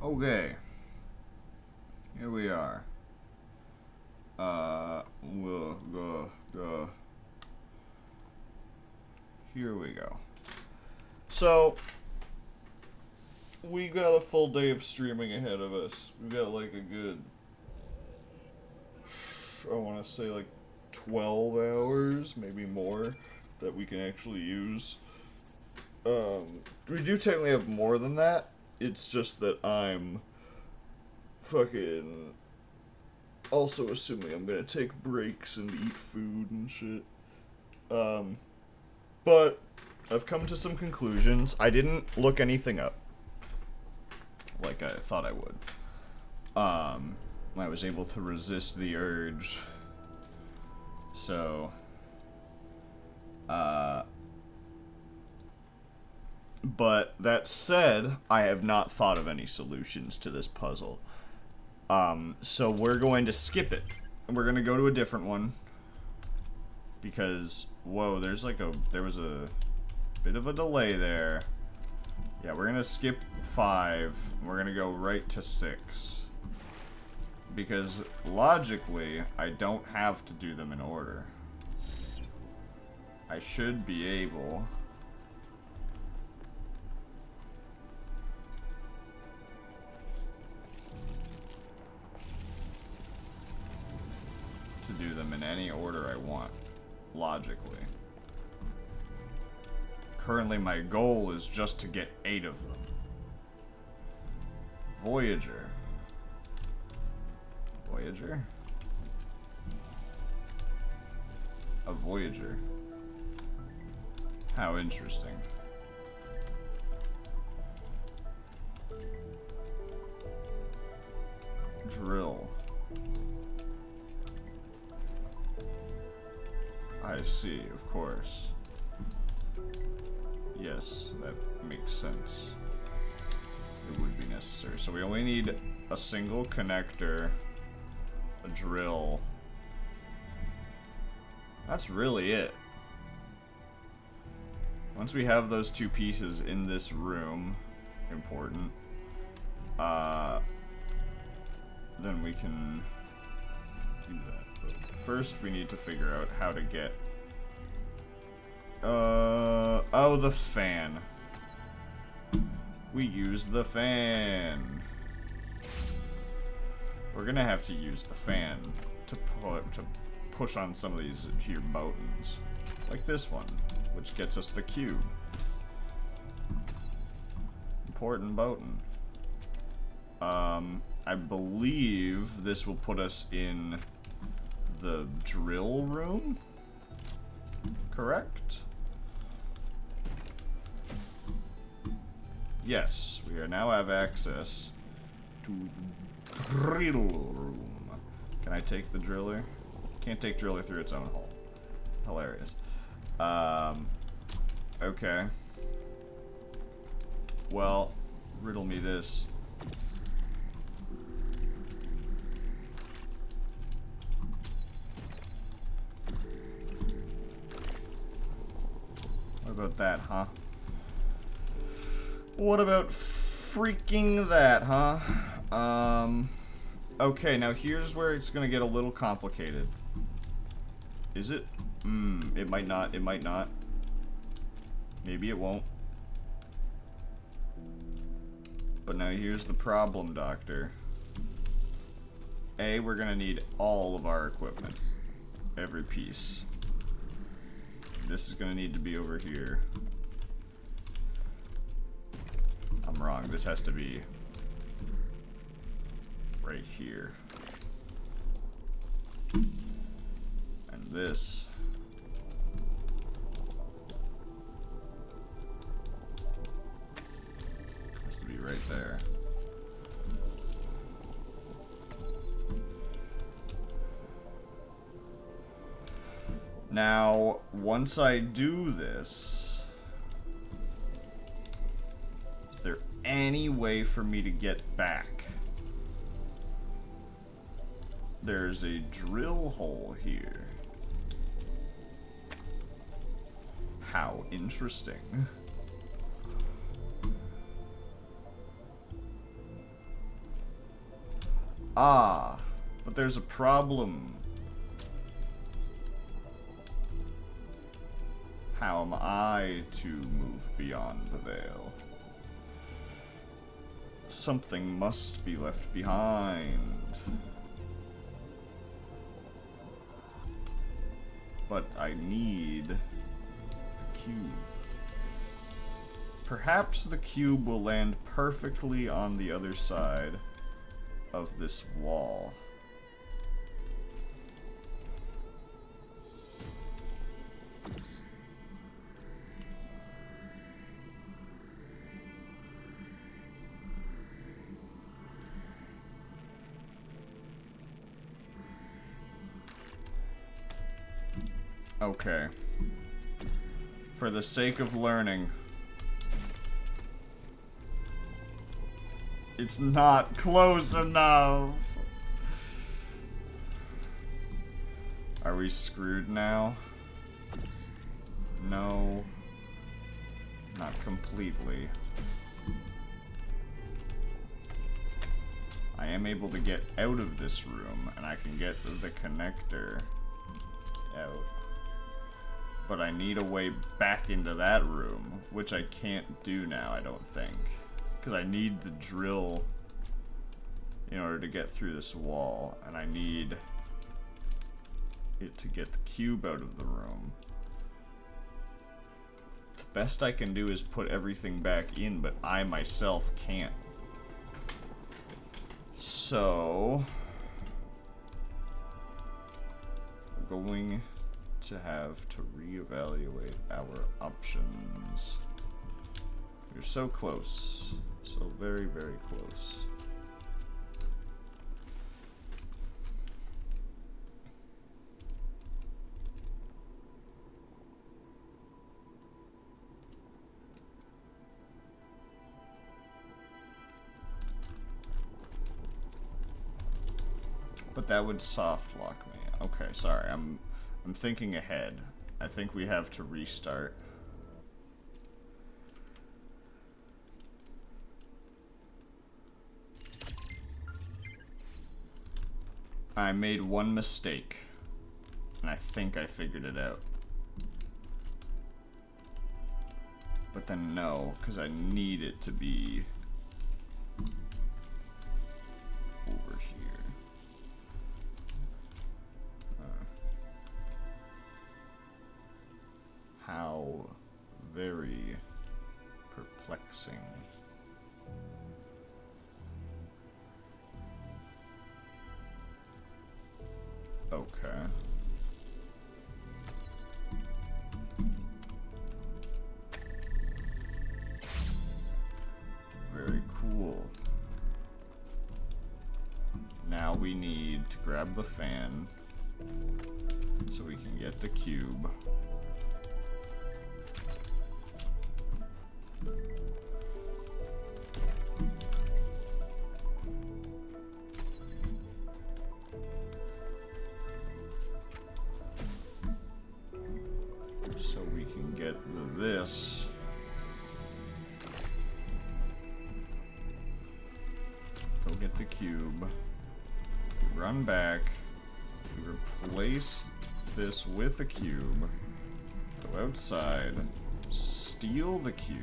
Okay. Here we are. We'll go. Here we go. So, we got a full day of streaming ahead of us. We've got like a good, I want to say like 12 hours, maybe more, that we can actually use. We do technically have more than that. It's just that I'm fucking also assuming I'm gonna take breaks and eat food and shit. But I've come to some conclusions. I didn't look anything up like I thought I would. I was able to resist the urge. So, but that said, I have not thought of any solutions to this puzzle. So we're going to skip it. And we're going to go to a different one. Because, whoa, there was a bit of a delay there. Yeah, we're going to skip 5. We're going to go right to 6. Because, logically, I don't have to do them in order. I should be able to do them in any order I want, logically. Currently, my goal is just to get 8 of them. Voyager. Voyager? A Voyager. How interesting. Drill. I see, of course. Yes, that makes sense. It would be necessary. So we only need a single connector, a drill. That's really it. Once we have those 2 pieces in this room, important, then we can do that. But first we need to figure out how to get, oh, the fan. We use the fan. We're gonna have to use the fan to push on some of these here buttons, like this one, which gets us the cube. Important button. I believe this will put us in the drill room. Correct? Yes, we now have access to the drill room. Can I take the driller? Can't take driller through its own hole. Hilarious. Okay. Well, riddle me this. What about that, huh? What about freaking that, huh? Okay, now here's where it's gonna get a little complicated. Is it? It might not, it might not. Maybe it won't. But now here's the problem, Doctor. A, we're gonna need all of our equipment. Every piece. This is gonna need to be over here. I'm wrong, this has to be right here. And this has to be right there. Now, once I do this, is there any way for me to get back? There's a drill hole here. How interesting. Ah, but there's a problem. How am I to move beyond the veil? Something must be left behind. But I need a cube. Perhaps the cube will land perfectly on the other side of this wall. Okay. For the sake of learning. It's not close enough. Are we screwed now? No. Not completely. I am able to get out of this room, and I can get the connector out. But I need a way back into that room, which I can't do now, I don't think. Because I need the drill in order to get through this wall, and I need it to get the cube out of the room. The best I can do is put everything back in, but I myself can't. So we're going to have to reevaluate our options. We're so close. So very, very close. But that would soft lock me. Okay, sorry. I'm thinking ahead. I think we have to restart. I made one mistake, and I think I figured it out. But then no, because I need it to be over here. How very perplexing. Okay. Very cool. Now we need to grab the fan so we can get the cube. So we can get this. Go get the cube. We run back. We replace this with a cube. Go outside. Steal the cube.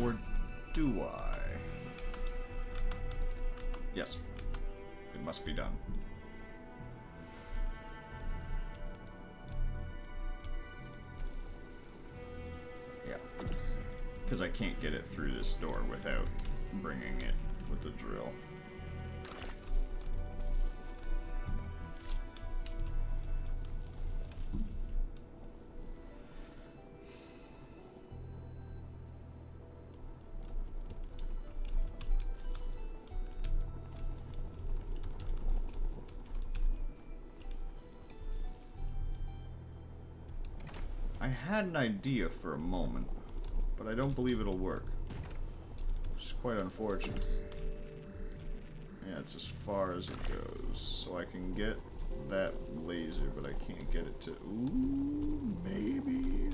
Or do I? Yes. It must be done. Yeah. Because I can't get it through this door without bringing it with the drill. I had an idea for a moment, but I don't believe it'll work. Which is quite unfortunate. Yeah, it's as far as it goes. So I can get that laser, but I can't get it to... Ooh, maybe.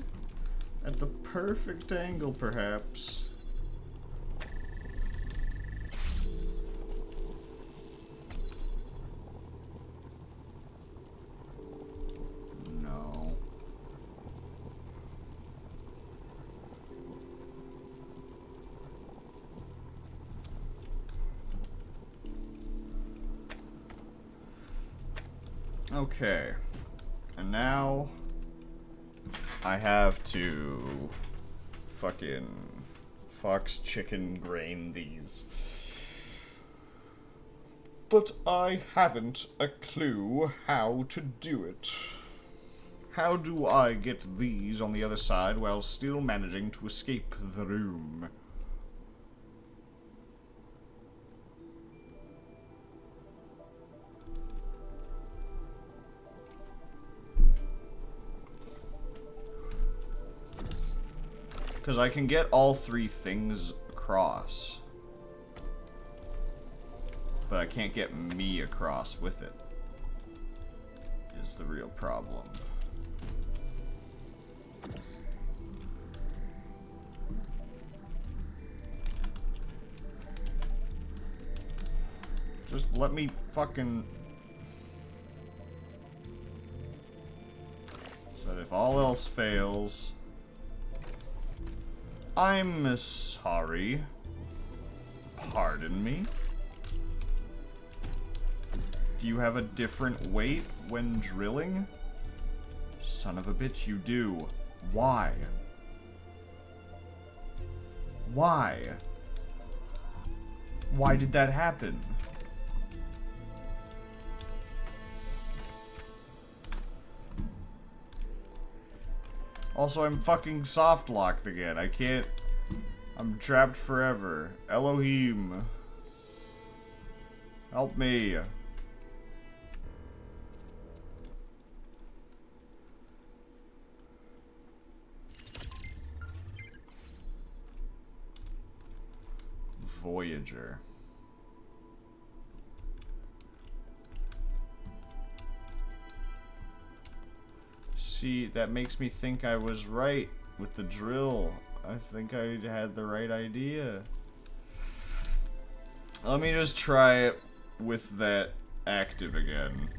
At the perfect angle, perhaps. Okay. And now I have to fucking fox chicken grain these. But I haven't a clue how to do it. How do I get these on the other side while still managing to escape the room? Because I can get all three things across. But I can't get me across with it. Is the real problem. Just let me fucking... So that if all else fails... I'm sorry. Pardon me? Do you have a different weight when drilling? Son of a bitch, you do. Why? Why? Why did that happen? Also, I'm fucking soft locked again. I can't... I'm trapped forever. Elohim. Help me. Voyager. See, that makes me think I was right with the drill. I think I had the right idea. Let me just try it with that active again.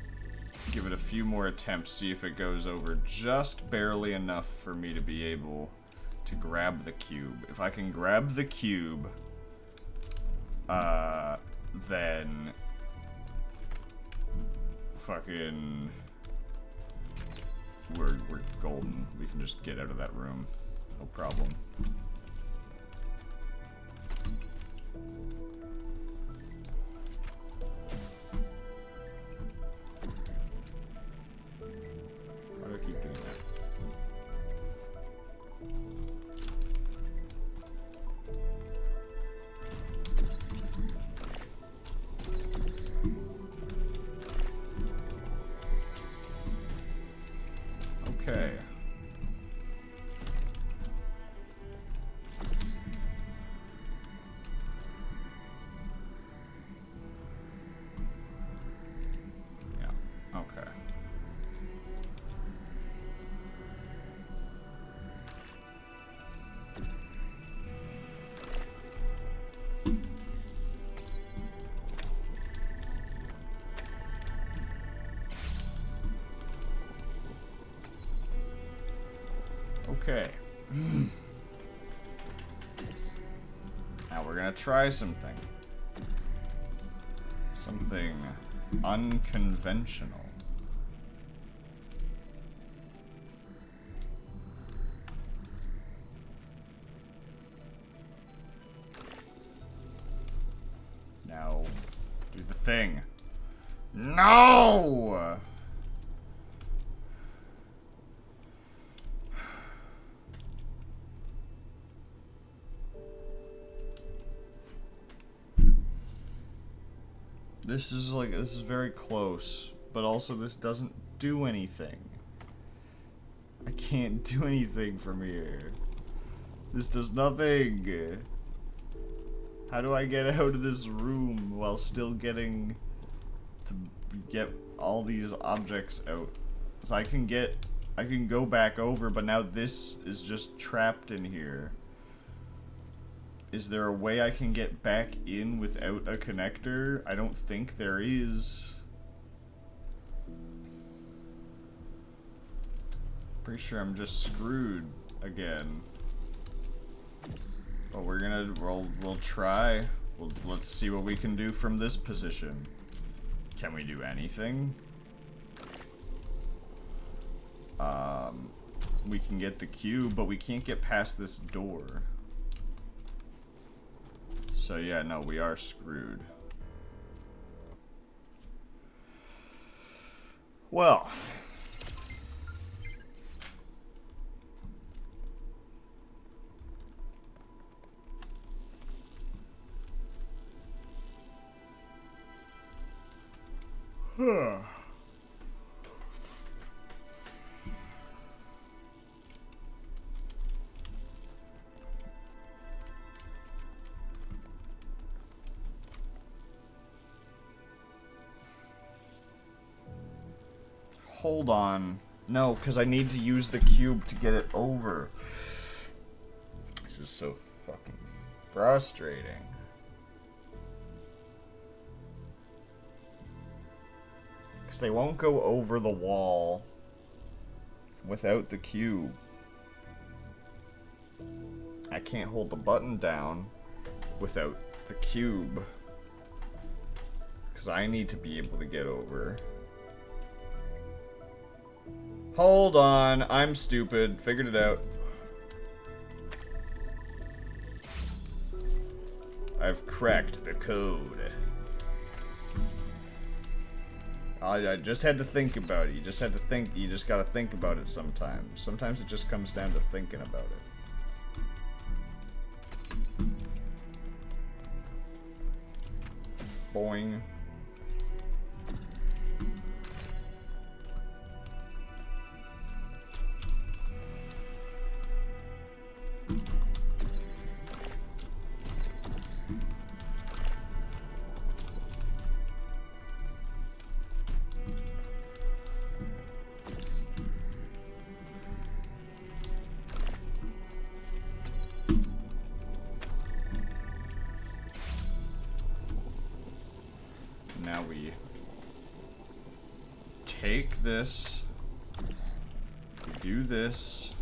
Give it a few more attempts, see if it goes over just barely enough for me to be able to grab the cube. If I can grab the cube, then fucking we're golden. We can just get out of that room. No problem. Why do I keep doing that? Okay. Yeah, okay. Okay. Now we're gonna try something. Something unconventional. Now, do the thing. No! This is very close, but also this doesn't do anything. I can't do anything from here. This does nothing. How do I get out of this room while still getting to get all these objects out? So I can go back over, but now this is just trapped in here. Is there a way I can get back in without a connector? I don't think there is. Pretty sure I'm just screwed again. But we'll try. Let's see what we can do from this position. Can we do anything? we can get the cube, but we can't get past this door. So yeah, no, we are screwed. Well. Hold on. No, because I need to use the cube to get it over. This is so fucking frustrating. Because they won't go over the wall without the cube. I can't hold the button down without the cube. Because I need to be able to get over. Hold on, I'm stupid. Figured it out. I've cracked the code. I just had to think about it. You just had to think. You just gotta think about it sometimes. Sometimes it just comes down to thinking about it. Boing. Now we take this, we do this,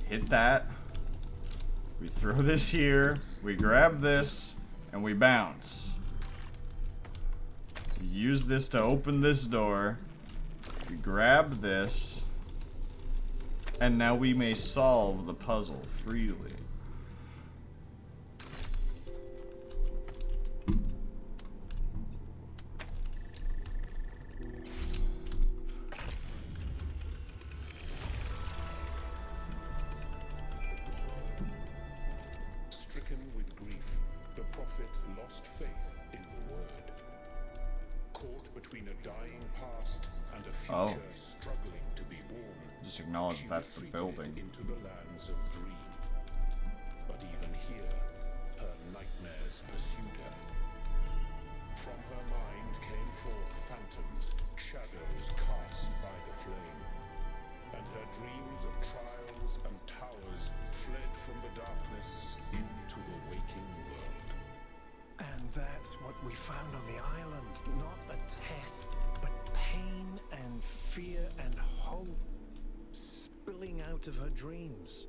hit that, we throw this here, we grab this, and we bounce. We use this to open this door, we grab this, and now we may solve the puzzle freely. That's the building. Into the lands of dream. But even here, her nightmares pursued her. From her mind came forth phantoms, shadows cast by the flame. And her dreams of trials and towers fled from the darkness into the waking world. And that's what we found on the island. Not a test, but pain and fear and hope. Spilling out of her dreams.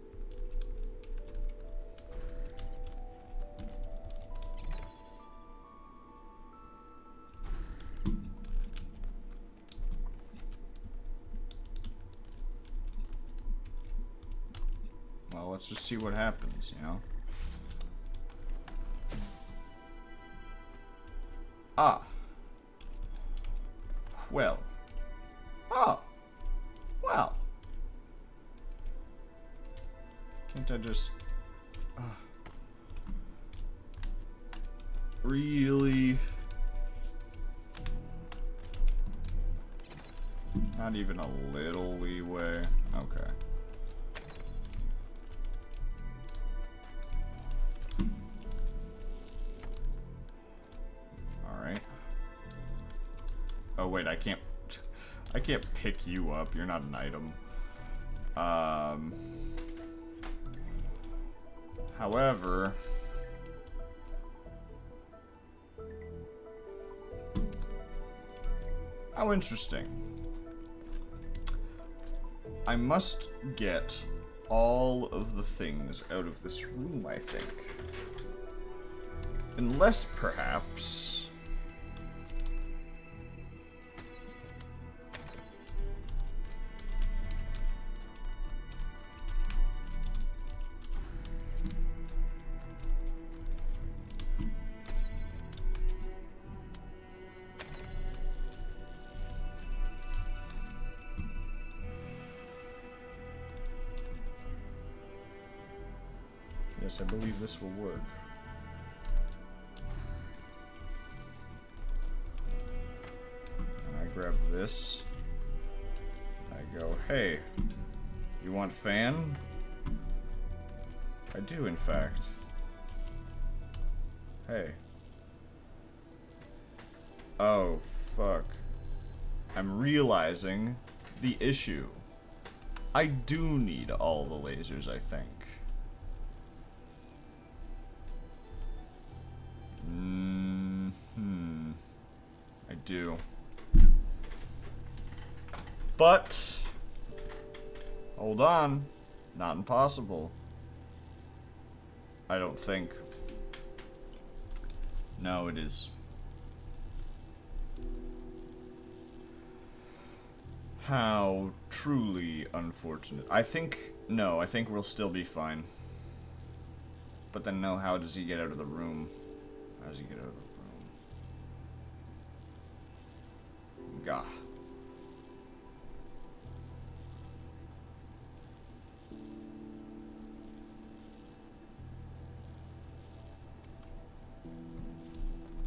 Well, let's just see what happens, you know? Ah. Well. Oh. Well. Can't I just... Really? Not even a little leeway? Okay. Alright. Oh wait, I can't pick you up. You're not an item. However, how interesting. I must get all of the things out of this room, I think. Unless, perhaps... Yes, I believe this will work. And I grab this. I go, hey, you want fan? I do, in fact. Hey. Oh, fuck. I'm realizing the issue. I do need all the lasers, I think. I do. But, hold on. Not impossible. I don't think. No, it is. How truly unfortunate. I think we'll still be fine. But then no, how does he get out of the room? How does he get out of the room? Gah.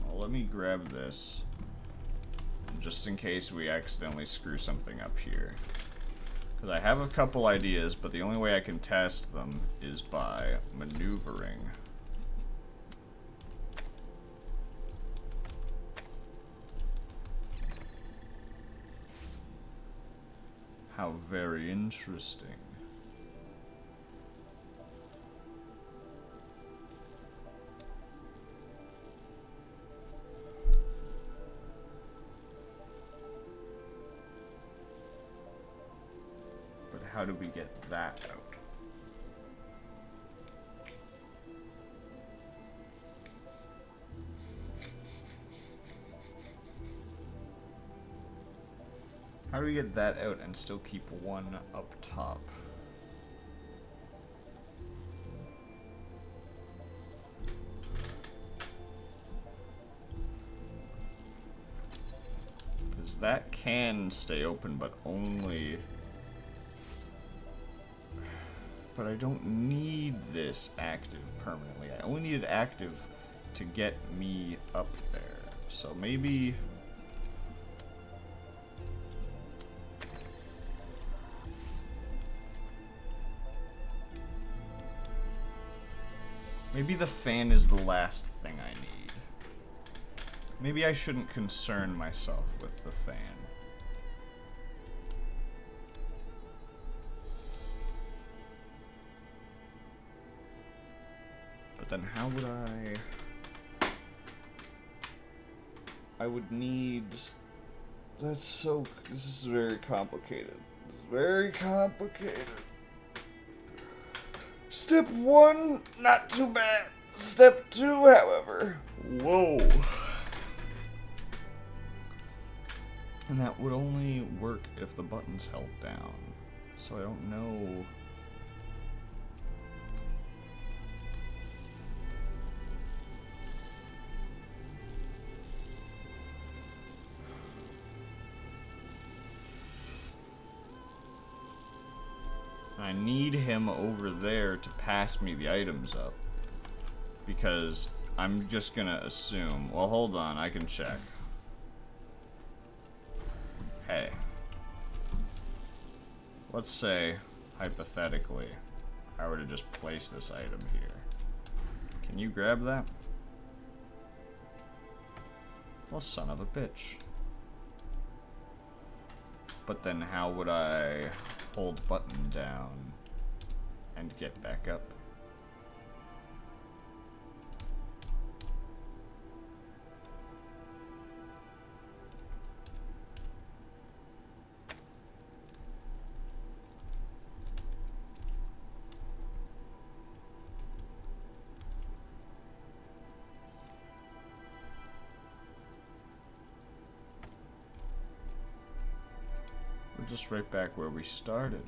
Well, let me grab this. Just in case we accidentally screw something up here. Because I have a couple ideas, but the only way I can test them is by maneuvering. How very interesting. But how do we get that out? How do we get that out and still keep one up top? Because that can stay open, but only... But I don't need this active permanently. I only need it active to get me up there. So maybe... Maybe the fan is the last thing I need. Maybe I shouldn't concern myself with the fan. But then how would I would need... This is very complicated. This is very complicated. Step 1, not too bad. Step 2, however. Whoa. And that would only work if the button's held down. So I don't know... I need him over there to pass me the items up. Because I'm just gonna assume... Well, hold on, I can check. Hey. Let's say, hypothetically, I were to just place this item here. Can you grab that? Well, son of a bitch. But then how would I hold button down and get back up? We're just right back where we started.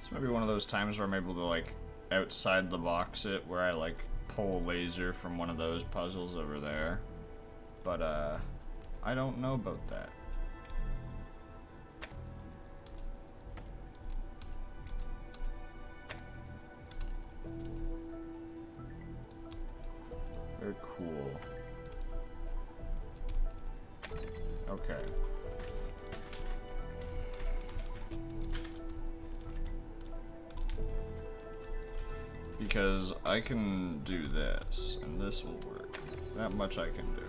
This might be one of those times where I'm able to, like, outside the box it, where I, like, pull a laser from one of those puzzles over there. But, I don't know about that. Very cool. Okay. Because I can do this, and this will work. That much I can do.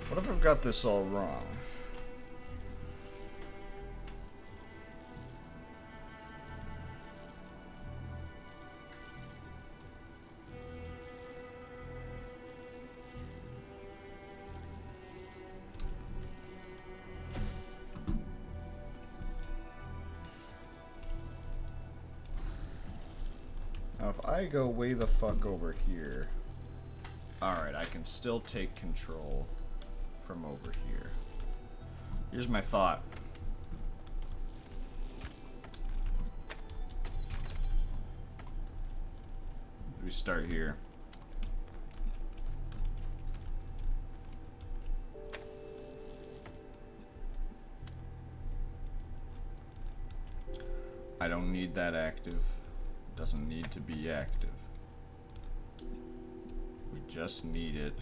What if I've got this all wrong? Now if I go way the fuck over here, alright, I can still take control from over here. Here's my thought. We start here. I don't need that active. Doesn't need to be active. We just need it.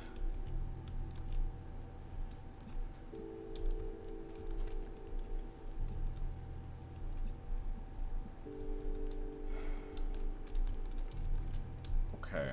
Okay.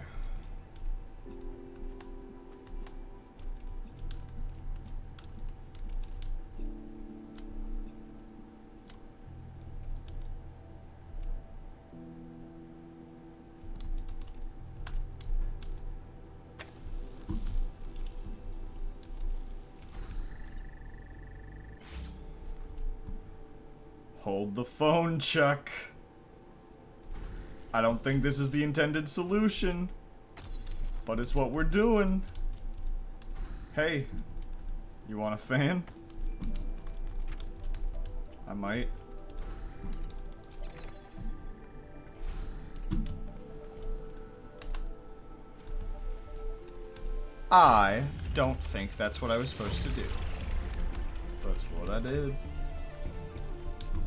Hold the phone, Chuck. I don't think this is the intended solution, but it's what we're doing. Hey, you want a fan? I might. I don't think that's what I was supposed to do. That's what I did.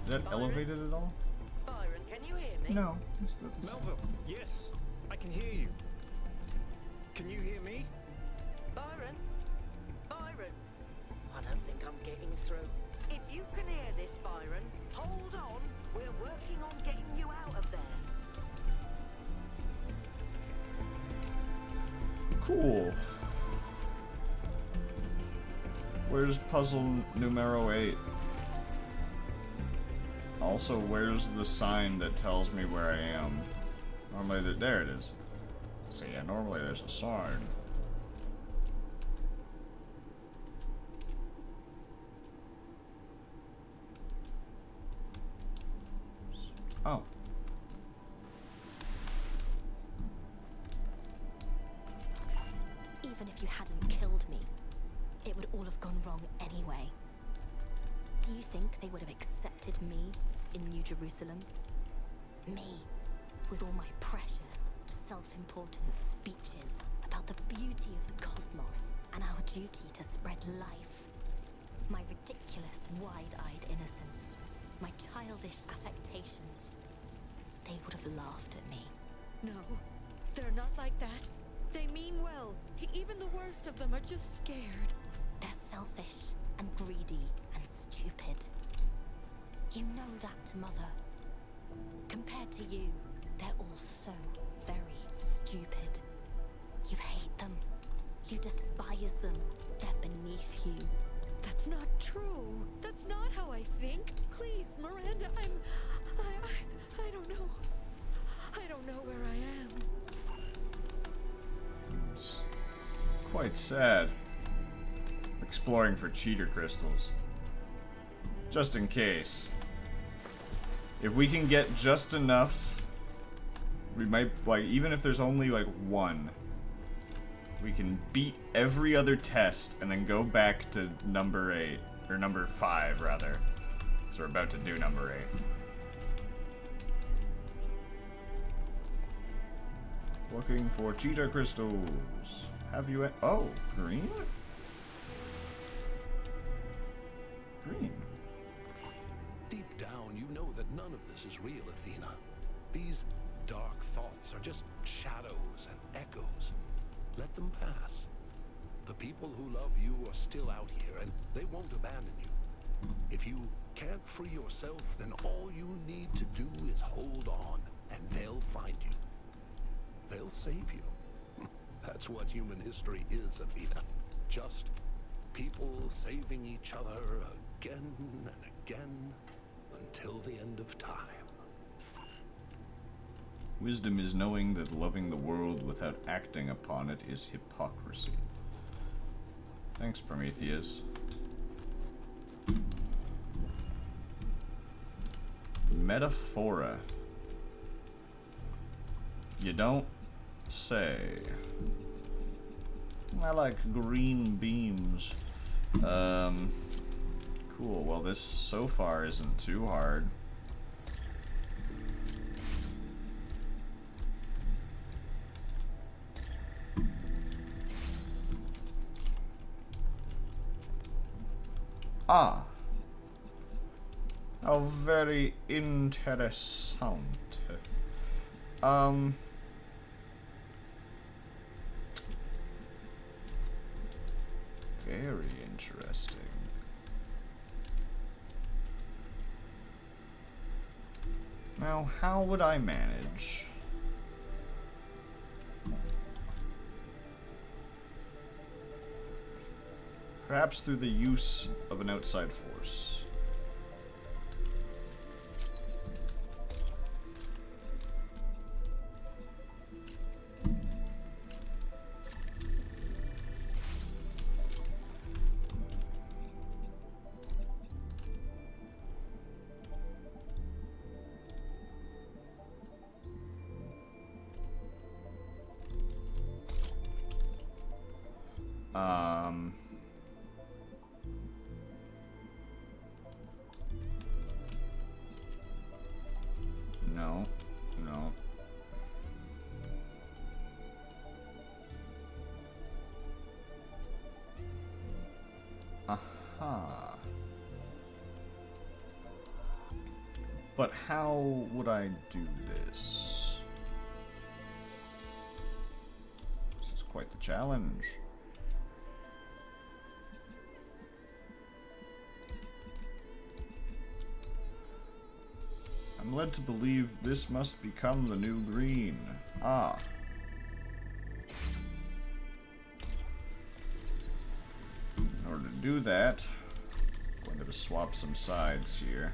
Is that elevated at all? Byron, can you hear me? No. It's good to see. Melville, yes, I can hear you. Can you hear me? Byron? Byron? I don't think I'm getting through. If you can hear this, Byron, hold on. We're working on getting you out of there. Cool. Where's puzzle numero 8? Also, where's the sign that tells me where I am? Normally, there it is. So yeah, normally there's a sign. Oh. Even if you hadn't killed me, it would all have gone wrong anyway. Do you think they would have accepted me in New Jerusalem? Me, with all my precious, self-important speeches about the beauty of the cosmos and our duty to spread life. My ridiculous, wide-eyed innocence, my childish affectations. They would have laughed at me. No, they're not like that. They mean well. Even the worst of them are just scared. They're selfish and greedy and stupid. You know that, Mother. Compared to you, they're all so very stupid. You hate them. You despise them. They're beneath you. That's not true. That's not how I think. Please, Miranda, I don't know. I don't know where I am. It's quite sad. Exploring for cheater crystals. Just in case. If we can get just enough, we might, like, even if there's only, like, one, we can beat every other test and then go back to number 8, or number 5, rather. So we're about to do number 8. Looking for cheetah crystals. Have you... Oh, green? Green. Deep down, you know that none of this is real, Athena. These dark thoughts are just shadows and echoes. Let them pass. The people who love you are still out here, and they won't abandon you. If you can't free yourself, then all you need to do is hold on, and they'll find you. They'll save you. That's what human history is, Athena. Just people saving each other again and again until the end of time. Wisdom is knowing that loving the world without acting upon it is hypocrisy. Thanks, Prometheus. Metaphora. You don't say. I like green beams. Cool. Well, this so far isn't too hard. Ah. How very interessant. Very interesting. Now, how would I manage? Perhaps through the use of an outside force. No. No. Aha. But how would I do this? This is quite the challenge. I'm led to believe this must become the new green. Ah. In order to do that, I'm going to swap some sides here.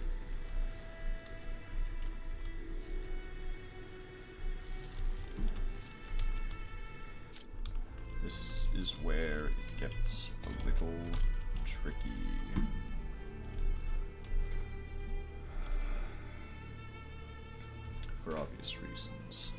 This is where it gets a little tricky. For obvious reasons.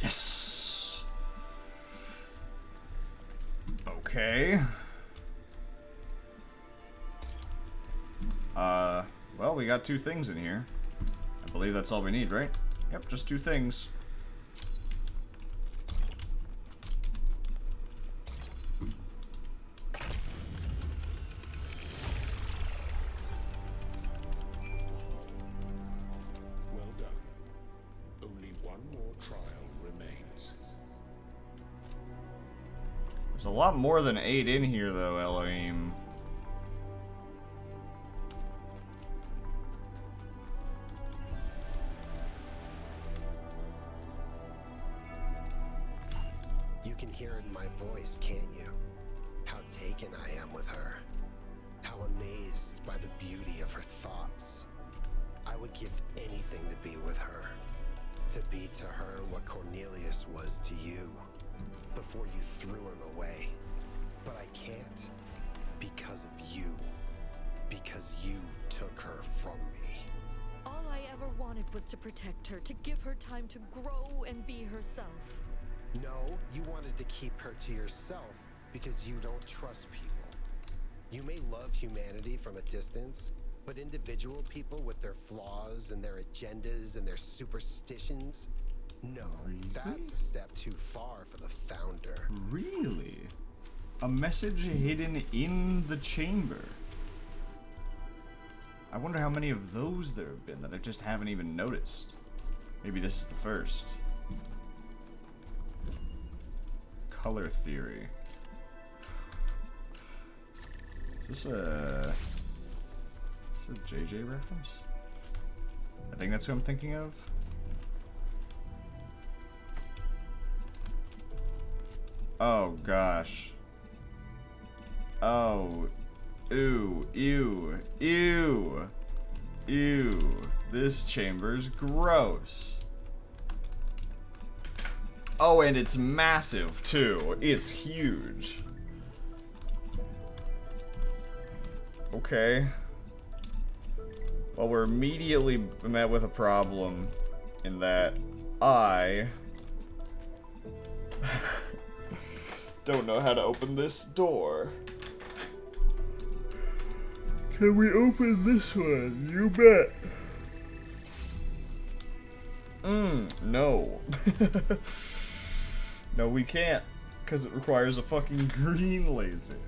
Yes. Okay. Well, we got 2 things in here. I believe that's all we need, right? Yep, just 2 things. There's a lot more than 8 in here, though, Elohim. You can hear it in my voice, can't you? How taken I am with her. How amazed by the beauty of her thoughts. I would give anything to be with her. To be to her what Cornelius was to you. Before you threw him away. But I can't. Because of you. Because you took her from me. All I ever wanted was to protect her, to give her time to grow and be herself. No, you wanted to keep her to yourself because you don't trust people. You may love humanity from a distance, but individual people with their flaws and their agendas and their superstitions, no, that's a step too far for the founder. Really? A message hidden in the chamber. I wonder how many of those there have been that I just haven't even noticed. Maybe this is the first. Color theory. Is this a JJ reference? I think that's who I'm thinking of. Oh gosh. Oh. Ew. Ew. Ew. Ew. This chamber's gross. Oh, and it's massive too. It's huge. Okay. Well, we're immediately met with a problem in that I don't know how to open this door. Can we open this one? You bet. No. No, we can't, because it requires a fucking green laser.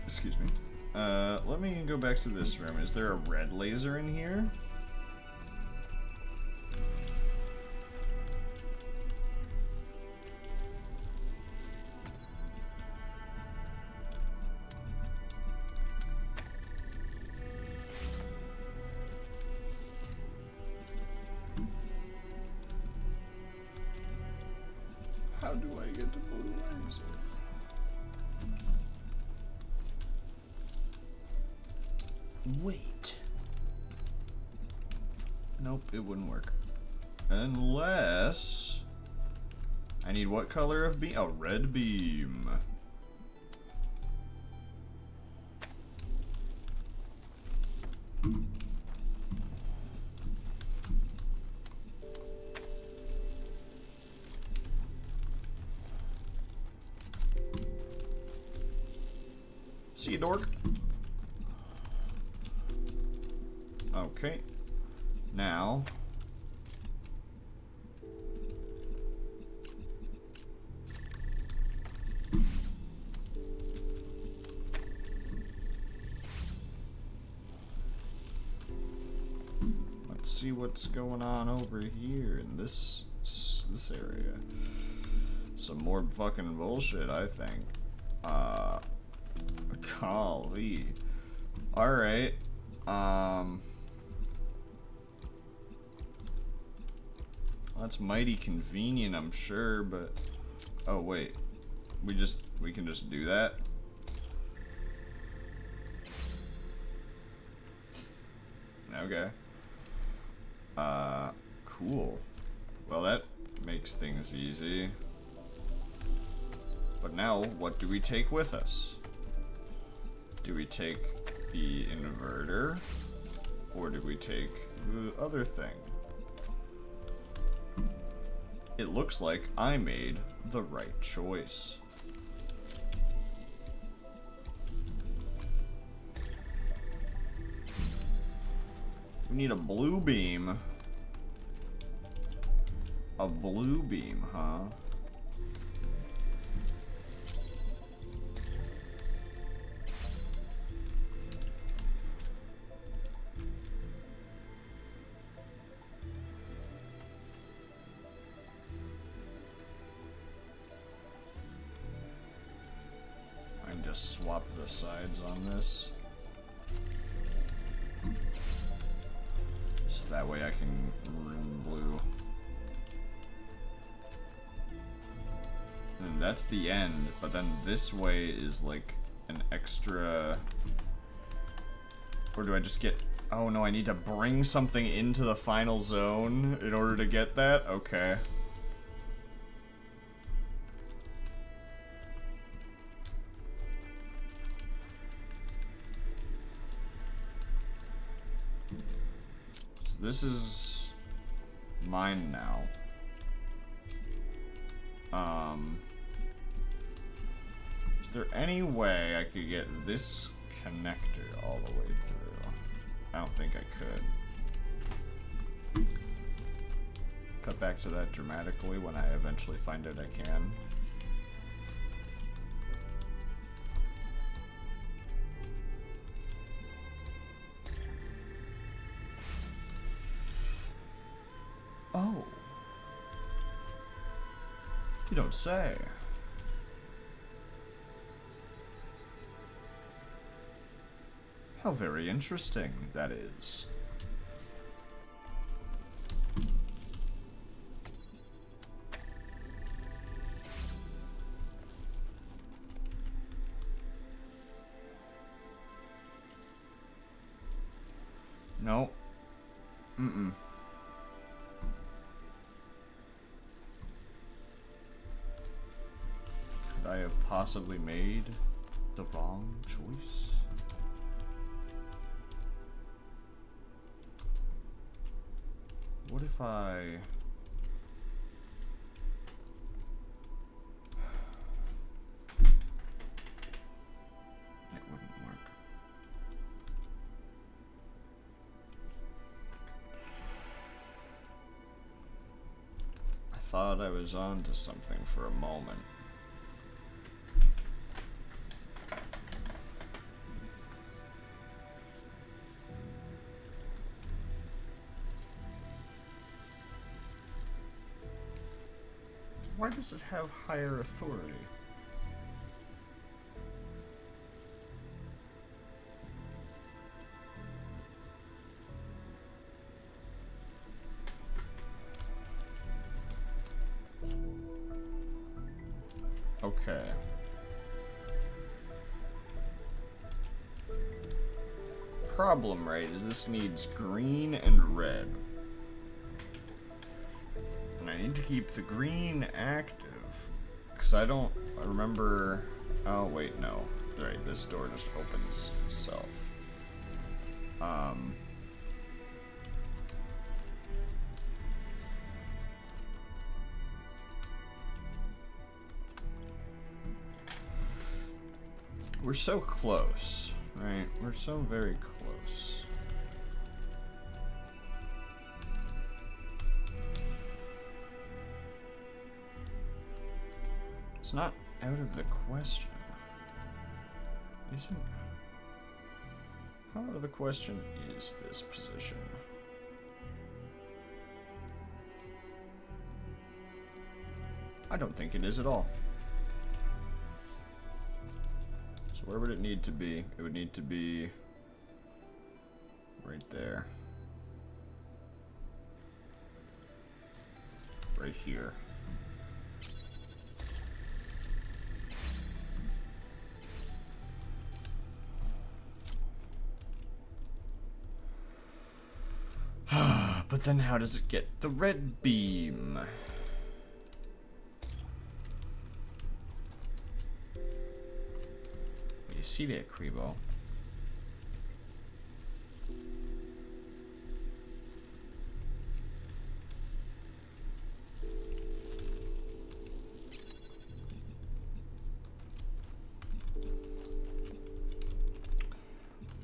Excuse me. Let me go back to this room. Is there a red laser in here? How do I get to blue laser? Wait. Nope, it wouldn't work. Unless... I need what color of beam? Oh, red beam. See you, dork. Okay. Now. Let's see what's going on over here in this area. Some more fucking bullshit, I think. Golly. Alright. That's mighty convenient, I'm sure, but... Oh, wait. We can just do that? Okay. Cool. Well, that makes things easy. But now, what do we take with us? Do we take the inverter? Or do we take the other thing? It looks like I made the right choice. We need a blue beam. A blue beam, huh? to swap the sides on this. So that way I can rune blue. And that's the end, but then this way is like an extra... Or do I just get... Oh no, I need to bring something into the final zone in order to get that? Okay. So this is mine now. Is there any way I could get this connector all the way through? I don't think I could. Cut back to that dramatically when I eventually find out I can. Oh. You don't say. How very interesting that is. No. Mm-mm. Could I have possibly made the wrong choice? What if I... It wouldn't work. I thought I was on to something for a moment. Why does it have higher authority? Okay. Problem, right, is this needs green and red. And I need to keep the green active. Because I remember... Oh, wait, no. Right, this door just opens itself. We're so close, right? We're so very close. It's not out of the question. Isn't... How out of the question is this position? I don't think it is at all. So where would it need to be? It would need to be right there. Right here. But then how does it get the red beam? You see that, Krebo?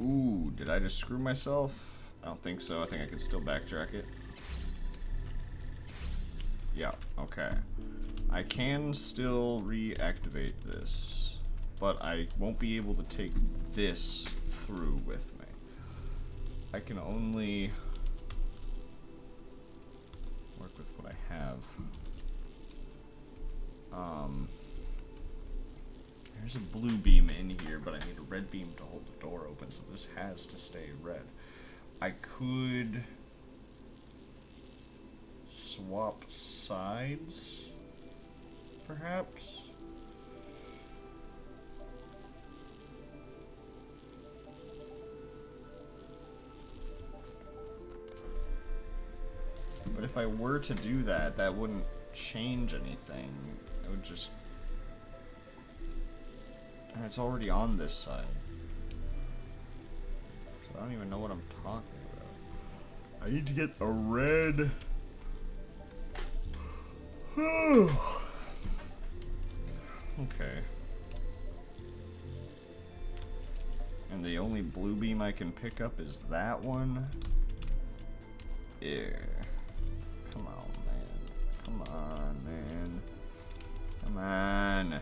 Ooh, did I just screw myself? I don't think so. I think I can still backtrack it. Yeah, okay. I can still reactivate this, but I won't be able to take this through with me. I can only work with what I have. There's a blue beam in here, but I need a red beam to hold the door open, so this has to stay red. I could swap sides, perhaps? But if I were to do that, that wouldn't change anything. It would just... And it's already on this side. So I don't even know what I'm talking about. I need to get a red... Okay. And the only blue beam I can pick up is that one? Yeah. Come on, man. Come on, man. Come on.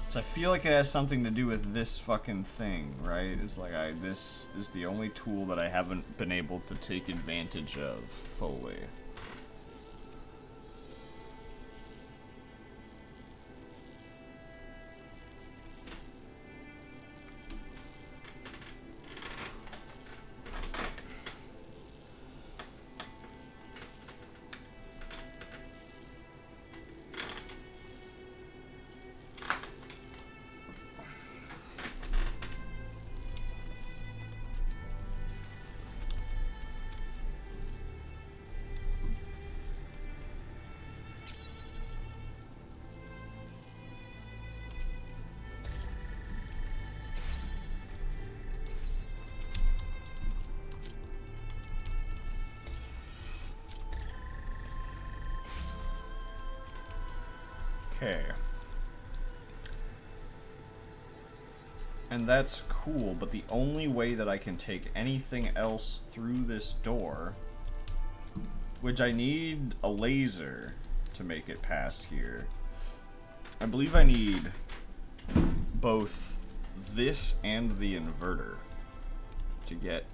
So I feel like it has something to do with this fucking thing, right? It's like this is the only tool that I haven't been able to take advantage of fully. Okay. And that's cool, but the only way that I can take anything else through this door, which I need a laser to make it past here. I believe I need both this and the inverter to get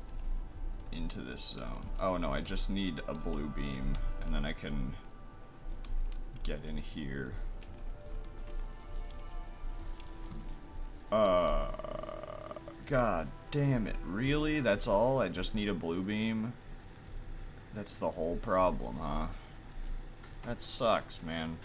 into this zone. Oh no, I just need a blue beam, and then I can get in here. God damn it. Really? That's all? I just need a blue beam? That's the whole problem, huh? That sucks, man.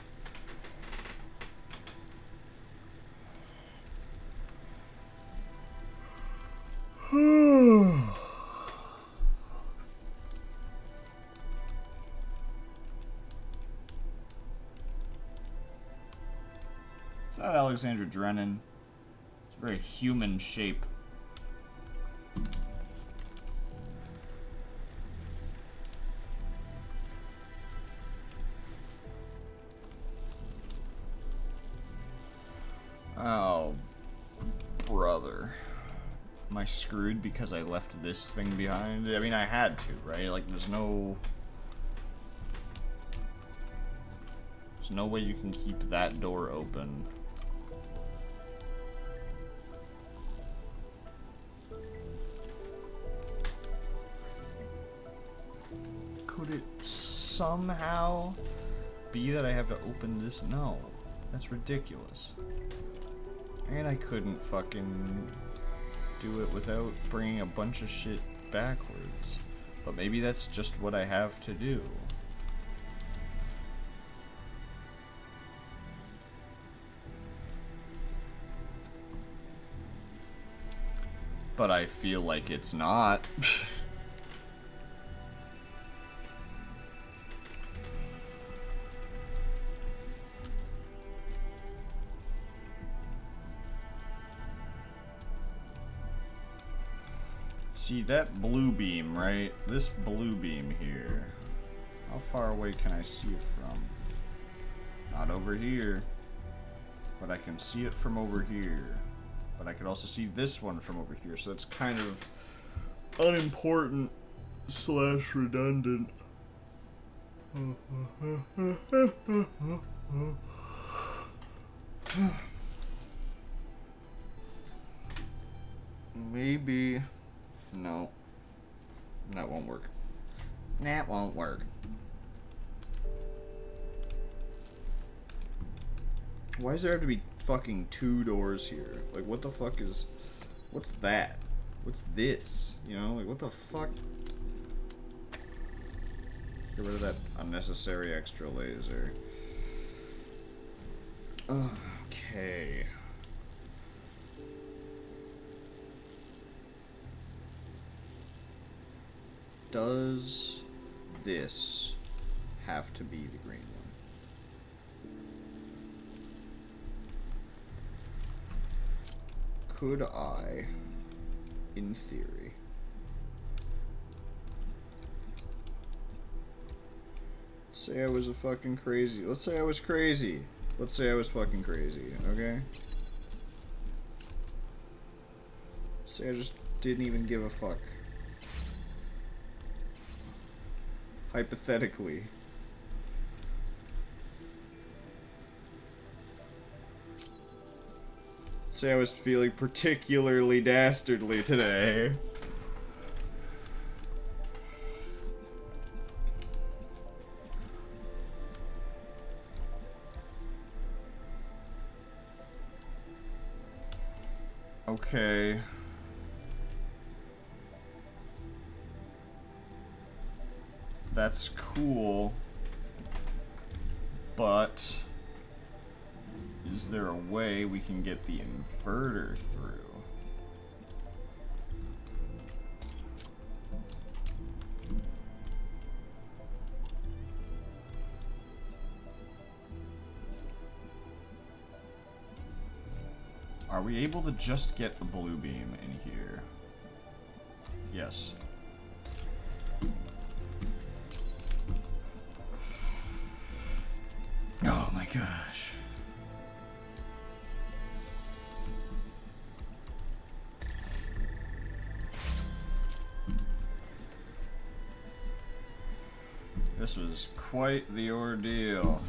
It's not Alexandra Drennan. It's a very human shape. Oh, brother. Am I screwed because I left this thing behind? I mean, I had to, right? Like, there's no way you can keep that door open. Could it somehow be that I have to open this? No. That's ridiculous. And I couldn't fucking do it without bringing a bunch of shit backwards. But maybe that's just what I have to do. But I feel like it's not. See, that blue beam, right? This blue beam here. How far away can I see it from? Not over here. But I can see it from over here. But I could also see this one from over here. So it's kind of unimportant / redundant. Maybe. No. That won't work. That won't work. Why does there have to be fucking 2 doors here? Like, what the fuck is... What's that? What's this? You know, like, what the fuck? Get rid of that unnecessary extra laser. Okay. Does this have to be the green one? Could I, in theory, say I was a fucking crazy. Let's say I was crazy. Let's say I was fucking crazy, okay? Say I just didn't even give a fuck. Hypothetically. Say I was feeling particularly dastardly today. Okay. That's cool. But is there a way we can get the inverter through? Are we able to just get the blue beam in here? Yes. Oh my gosh. This was quite the ordeal.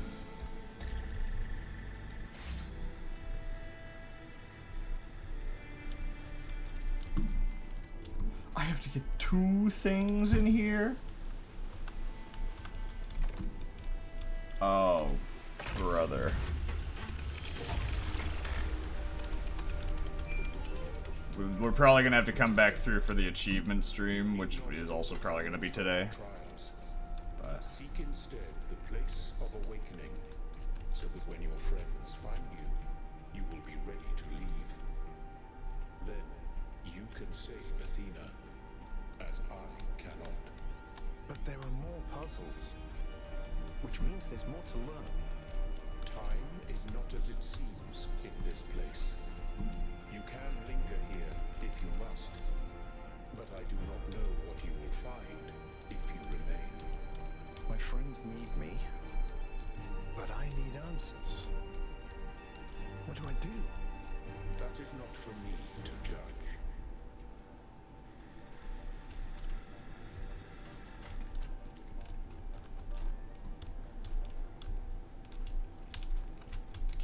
I have to get 2 things in here? Oh, brother. We're probably gonna have to come back through for the achievement stream, which is also probably gonna be today. But Seek instead the place of awakening, so that when your friends find you, you will be ready to leave. Then you can save Athena, as I cannot. But there are more puzzles, which means there's more to learn. Time is not as it seems in this place. You can linger here if you must, but I do not know what you will find if you remain. My friends need me, but I need answers. What do I do? That is not for me to judge.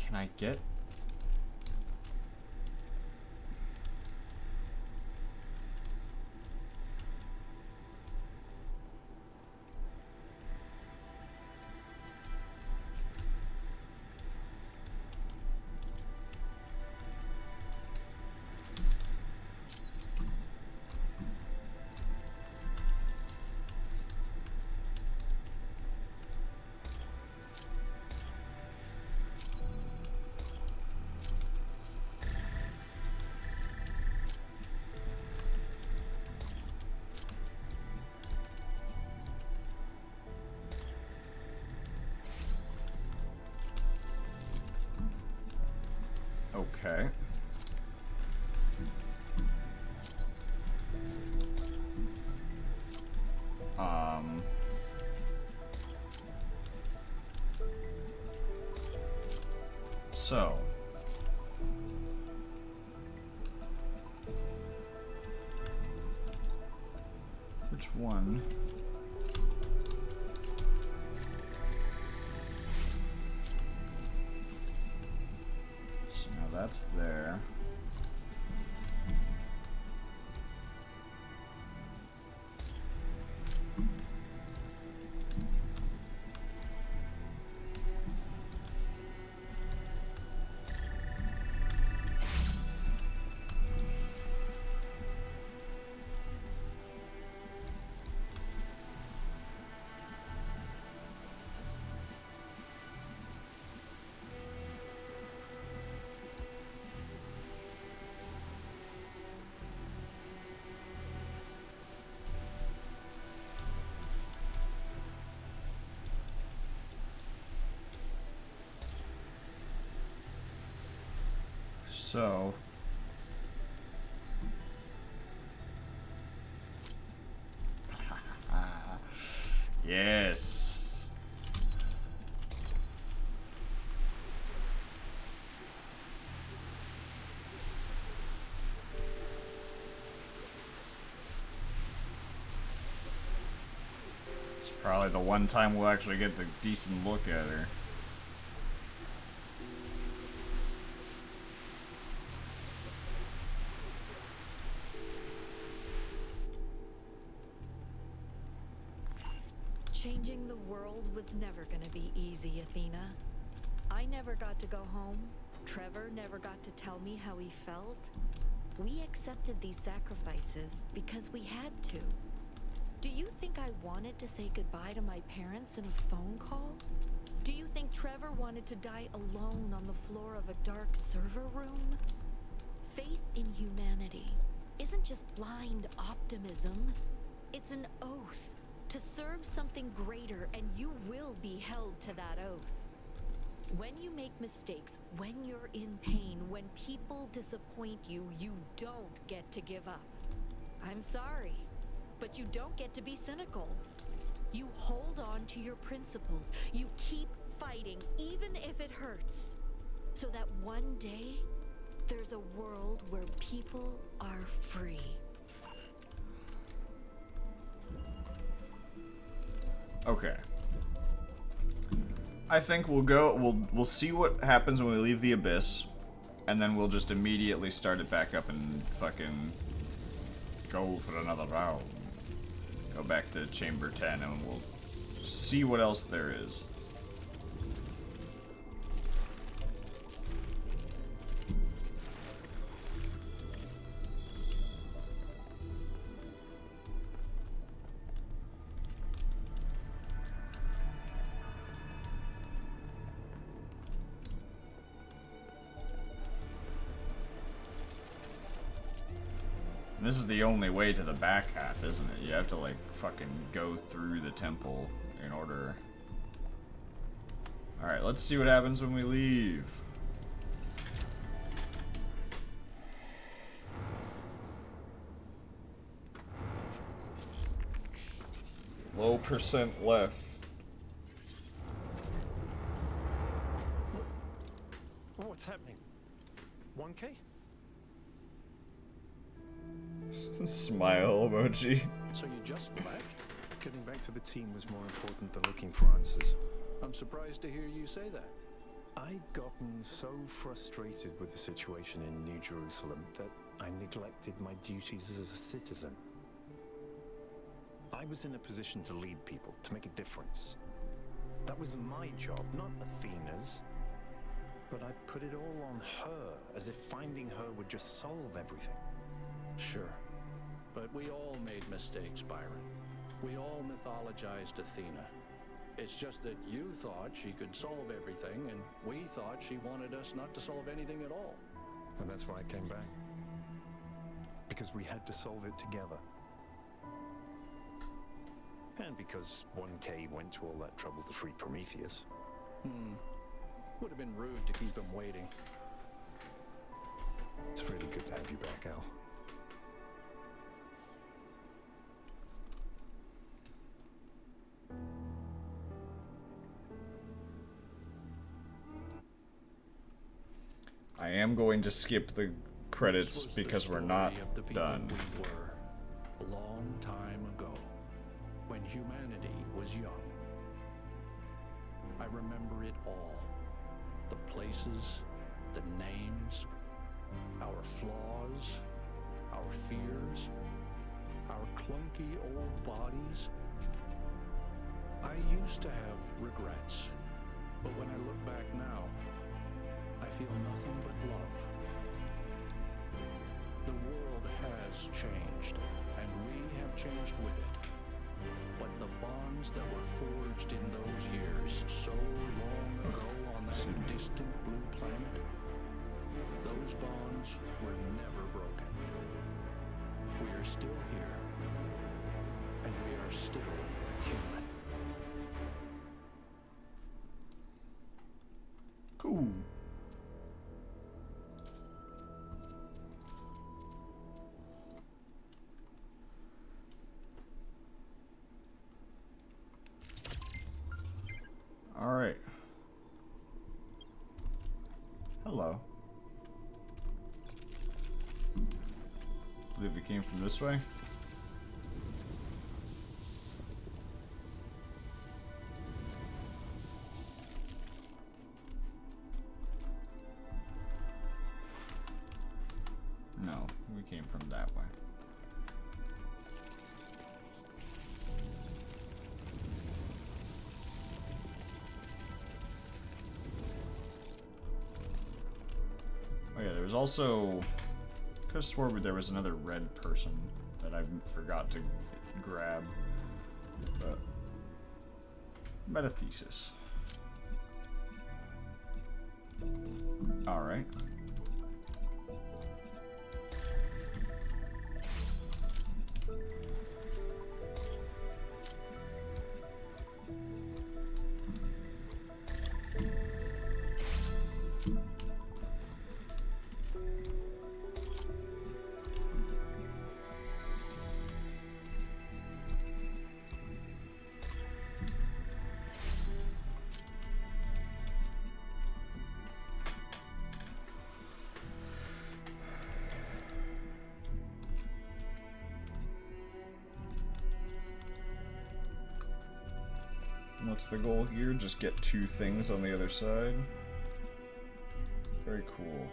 can I get... Okay. So. Which one? So now that's there. So yes. It's probably the one time we'll actually get the decent look at her. Changing the world was never gonna be easy, Athena. I never got to go home. Trevor never got to tell me how he felt. We accepted these sacrifices because we had to. Do you think I wanted to say goodbye to my parents in a phone call? Do you think Trevor wanted to die alone on the floor of a dark server room? Faith in humanity isn't just blind optimism. It's an oath to serve something greater, and you will be held to that oath. When you make mistakes, when you're in pain, when people disappoint you, you don't get to give up. I'm sorry, but you don't get to be cynical. You hold on to your principles. You keep fighting, even if it hurts, so that one day there's a world where people are free. Okay. I think we'll see what happens when we leave the abyss, and then we'll just immediately start it back up and fucking go for another round. Go back to chamber 10 and we'll see what else there is. This is the only way to the back half, isn't it? You have to, like, fucking go through the temple in order... Alright, let's see what happens when we leave. Low percent left. What's happening? 1K? Smile emoji. So you just left? Getting back to the team was more important than looking for answers. I'm surprised to hear you say that. I'd gotten so frustrated with the situation in New Jerusalem that I neglected my duties as a citizen. I was in a position to lead people, to make a difference. That was my job, not Athena's. But I put it all on her, as if finding her would just solve everything. Sure. But we all made mistakes, Byron. We all mythologized Athena. It's just that you thought she could solve everything, and we thought she wanted us not to solve anything at all. And that's why I came back. Because we had to solve it together. And because 1K went to all that trouble to free Prometheus. Would have been rude to keep him waiting. It's really good to have you back, Al. I am going to skip the credits because we're not done. We were a long time ago, when humanity was young. I remember it all. The places, the names, our flaws, our fears, our clunky old bodies. I used to have regrets, but when I look back now, I feel nothing but love. The world has changed, and we have changed with it. But the bonds that were forged in those years so long ago on that distant blue planet, those bonds were never broken. We are still here, and we are still human. Cool. Hello. I believe it came from this way. No, we came from that way. Oh yeah, there was also... I could have swore there was another red person that I forgot to grab. But... Metathesis. Alright. What's the goal here? Just get 2 things on the other side. Very cool.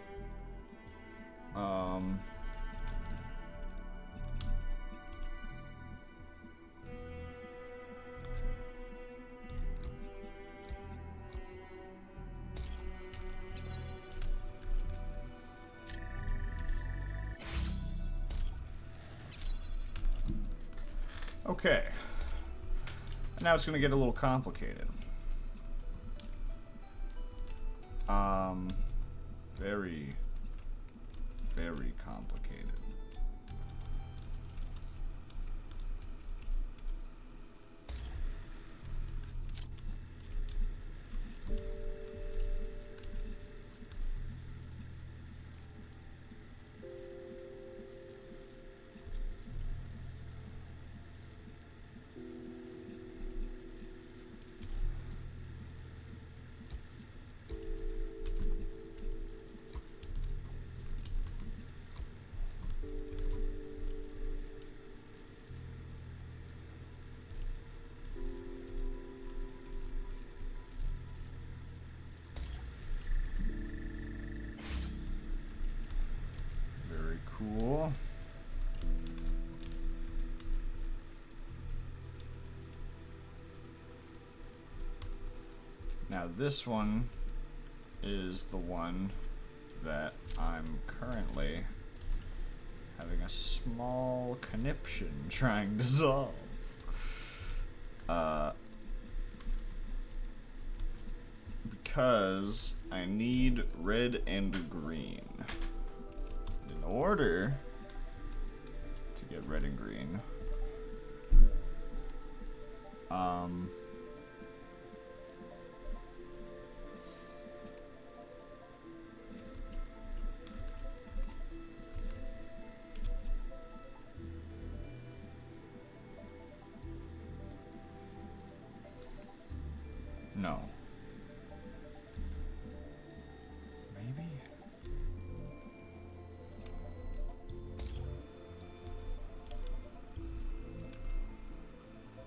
Okay. Now it's going to get a little complicated. Very, very complicated. Cool. Now this one is the one that I'm currently having a small conniption trying to solve. Because I need red and green. In order to get red and green, no. Maybe?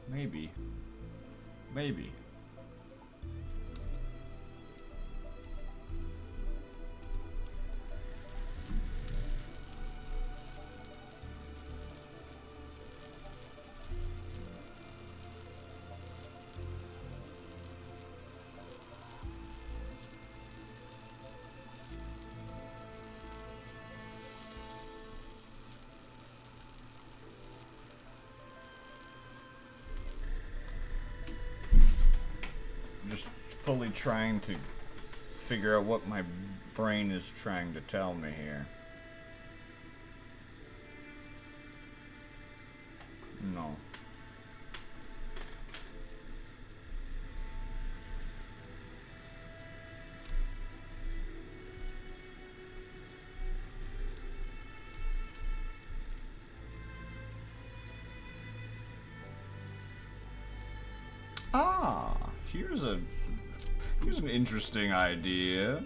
Maybe. Maybe. Just fully trying to figure out what my brain is trying to tell me here. No. Here's an interesting idea.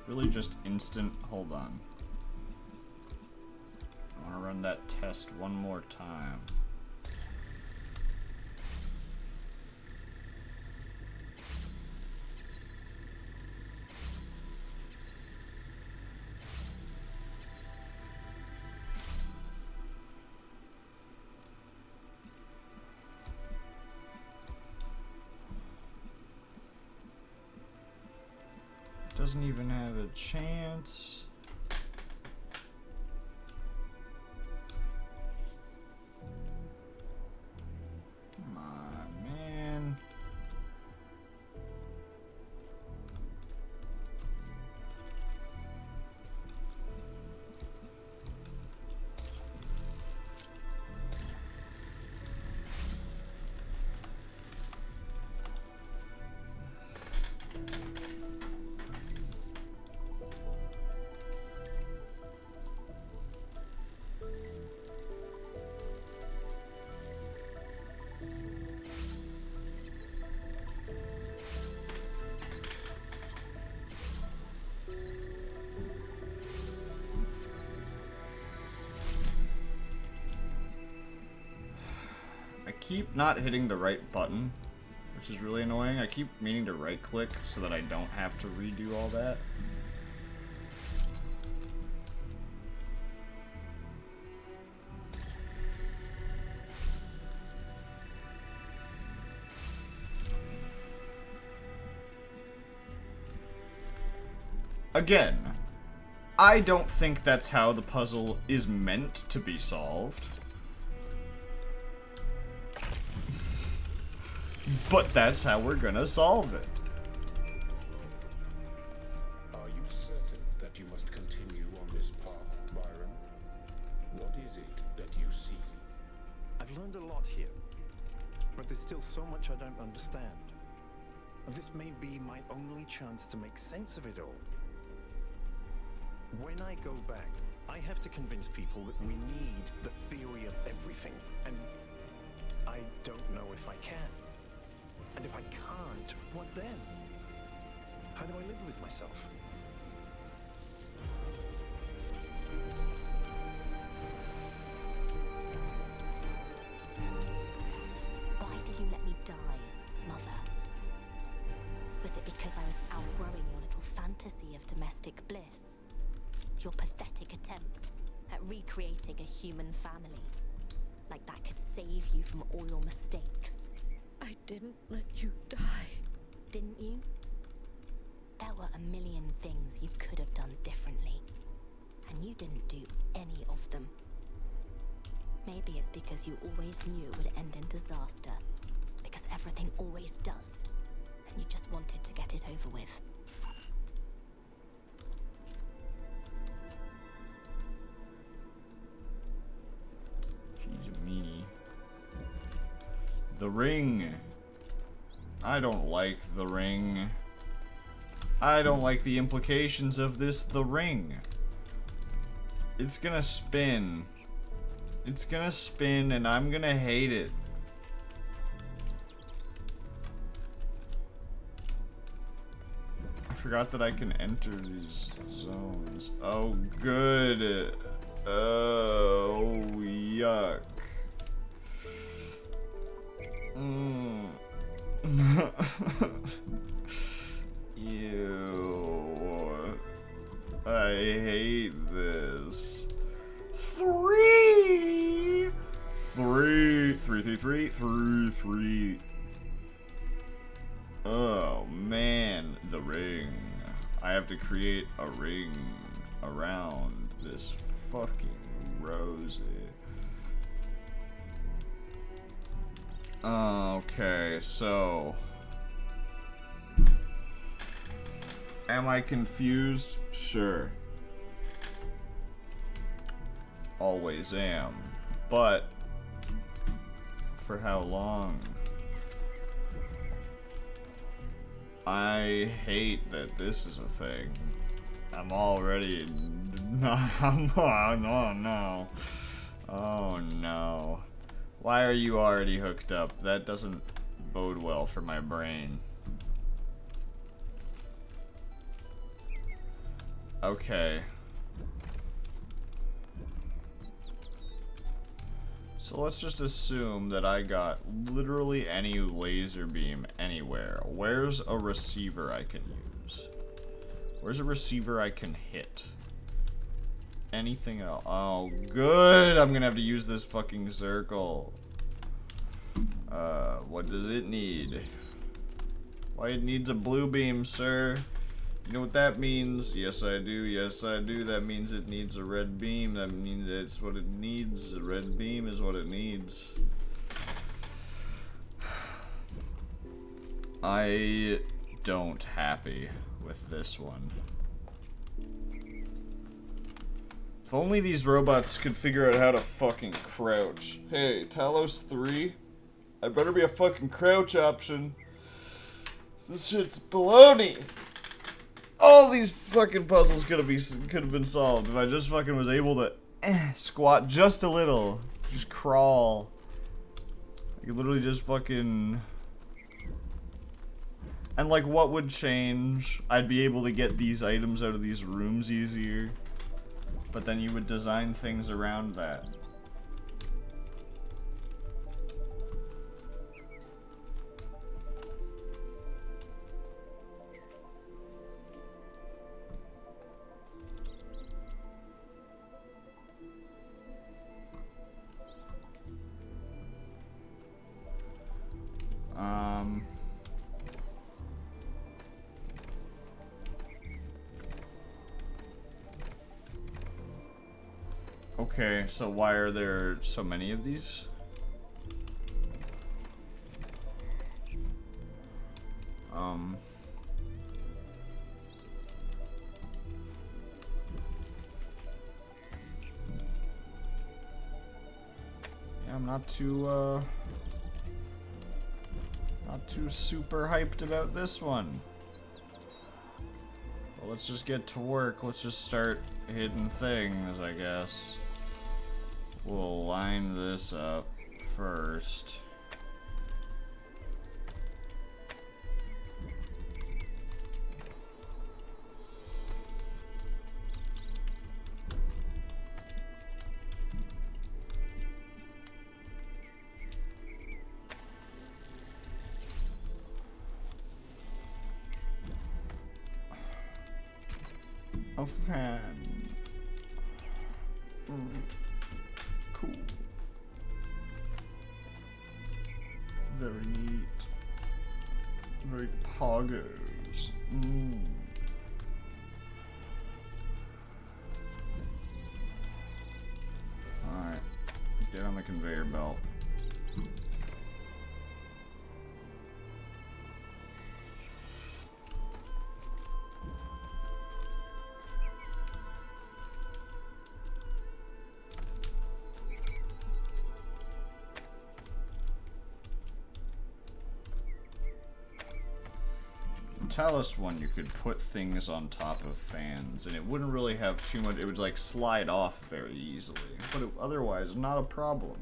Really just instant... Hold on. I want to run that test one more time. Doesn't even have a chance. Come on, man. I keep not hitting the right button, which is really annoying. I keep meaning to right click so that I don't have to redo all that. Again, I don't think that's how the puzzle is meant to be solved. But that's how we're gonna solve it. Are you certain that you must continue on this path, Byron? What is it that you see? I've learned a lot here, but there's still so much I don't understand. This may be my only chance to make sense of it all. When I go back, I have to convince people that we need the theory of everything, and I don't know if I can. And if I can't, what then? How do I live with myself? Why did you let me die, Mother? Was it because I was outgrowing your little fantasy of domestic bliss? Your pathetic attempt at recreating a human family? Like that could save you from all your mistakes? I didn't let you die. Didn't you? There were a million things you could have done differently, and you didn't do any of them. Maybe it's because you always knew it would end in disaster, because everything always does, and you just wanted to get it over with. She's a meanie. The ring. I don't like the ring. I don't like the implications of this, the ring. It's gonna spin. It's gonna spin and I'm gonna hate it. I forgot that I can enter these zones. Oh, good. Oh, yuck. Ew. I hate this. Three. Oh man, the ring. I have to create a ring around this fucking Rosie. Okay, so am I confused? Sure. Always am. But for how long? I hate that this is a thing. I'm already no. Oh no. Why are you already hooked up? That doesn't bode well for my brain. Okay. So let's just assume that I got literally any laser beam anywhere. Where's a receiver I can use? Where's a receiver I can hit? Anything else? Oh, good! I'm gonna have to use this fucking circle. What does it need? Why it needs a blue beam, sir? You know what that means? Yes, I do. Yes, I do. That means it needs a red beam. That means it's what it needs. A red beam is what it needs. I don't happy with this one. If only these robots could figure out how to fucking crouch. Hey, Talos 3? I better be a fucking crouch option. This shit's baloney. All these fucking puzzles could have been solved if I just fucking was able to squat just a little. Just crawl. I could literally just fucking... And like, what would change? I'd be able to get these items out of these rooms easier. But then you would design things around that. Okay, so why are there so many of these? Yeah, I'm not too super hyped about this one. But let's just get to work. Let's just start hitting things, I guess. We'll line this up first. A fan. Cool. Very neat. Very poggers. Alright. Get on the conveyor belt. Talos one, you could put things on top of fans, and it wouldn't really have too much. It would like slide off very easily, but otherwise, not a problem.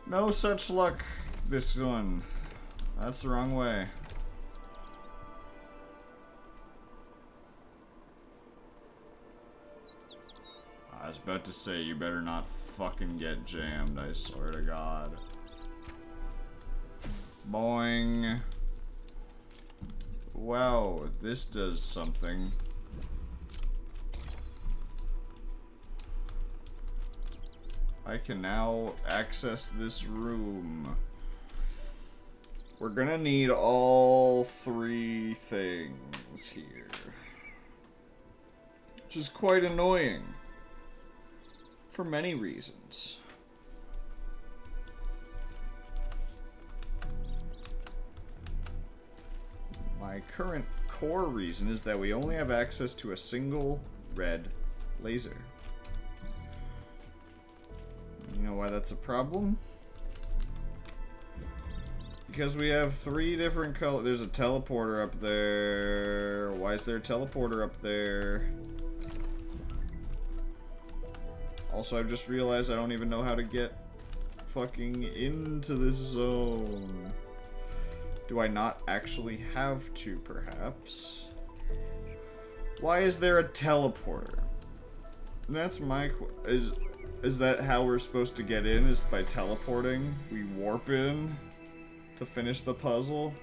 No such luck. This one. That's the wrong way. I was about to say, you better not fucking get jammed, I swear to God. Boing. Wow, this does something. I can now access this room. We're gonna need all three things here. Which is quite annoying. For many reasons. My current core reason is that we only have access to a single red laser. You know why that's a problem? Because we have three different colors. There's a teleporter up there. Why is there a teleporter up there? Also, I've just realized I don't even know how to get fucking into this zone. Do I not actually have to, perhaps? Why is there a teleporter? That's my is that how we're supposed to get in? Is by teleporting? We warp in to finish the puzzle?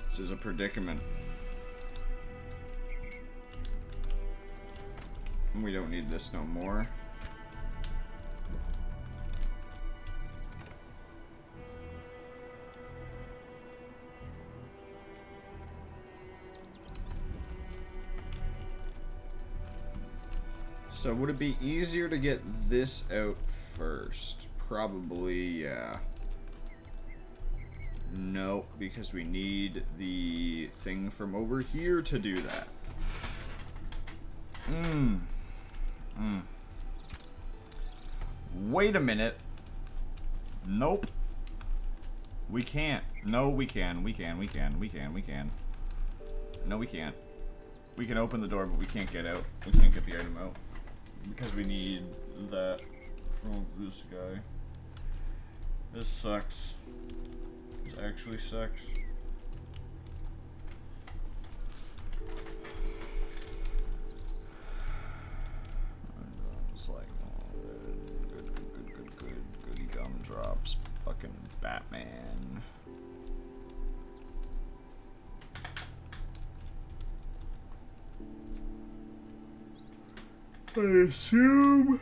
This is a predicament. We don't need this no more. So would it be easier to get this out first? Probably, yeah. Nope, because we need the thing from over here to do that. Wait a minute. Nope. We can't. No, we can. We can. No, we can't. We can open the door, but we can't get out. We can't get the item out. Because we need that from this guy. This sucks. This actually sucks. It's like, oh, goody gumdrops. Fucking Batman. I assume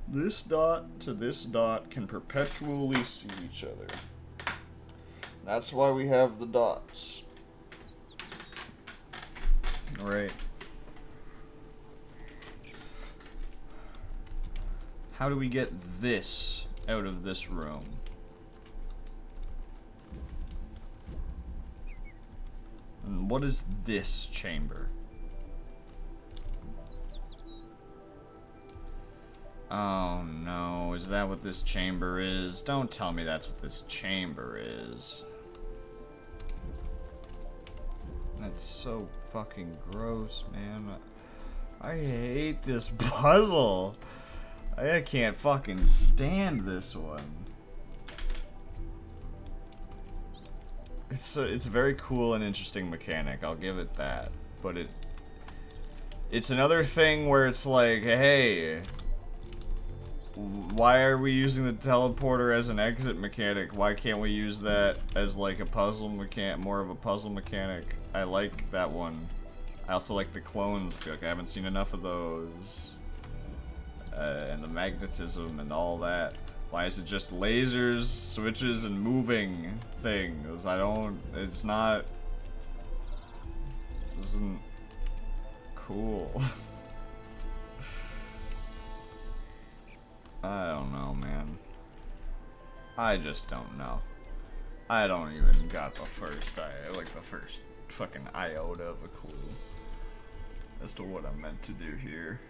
this dot to this dot can perpetually see each other. That's why we have the dots. Alright. How do we get this out of this room? And what is this chamber? Oh no, is that what this chamber is? Don't tell me that's what this chamber is. That's so fucking gross, man. I hate this puzzle. I can't fucking stand this one. It's a very cool and interesting mechanic, I'll give it that. But it's another thing where it's like, hey, why are we using the teleporter as an exit mechanic? Why can't we use that as like a puzzle mechanic, more of a puzzle mechanic? I like that one. I also like the clones. I feel like I haven't seen enough of those. And the magnetism and all that. Why is it just lasers, switches, and moving things? It's not... This isn't cool. I don't know, man. I just don't know. I don't even got the first fucking iota of a clue as to what I'm meant to do here.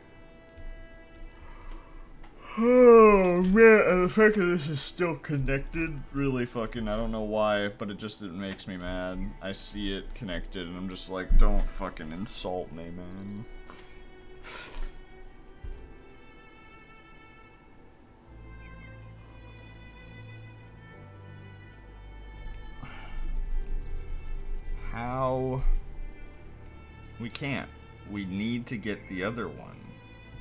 Oh man, and the fact that this is still connected, really fucking, I don't know why, but it makes me mad. I see it connected and I'm just like, don't fucking insult me, man. How? We can't. We need to get the other one,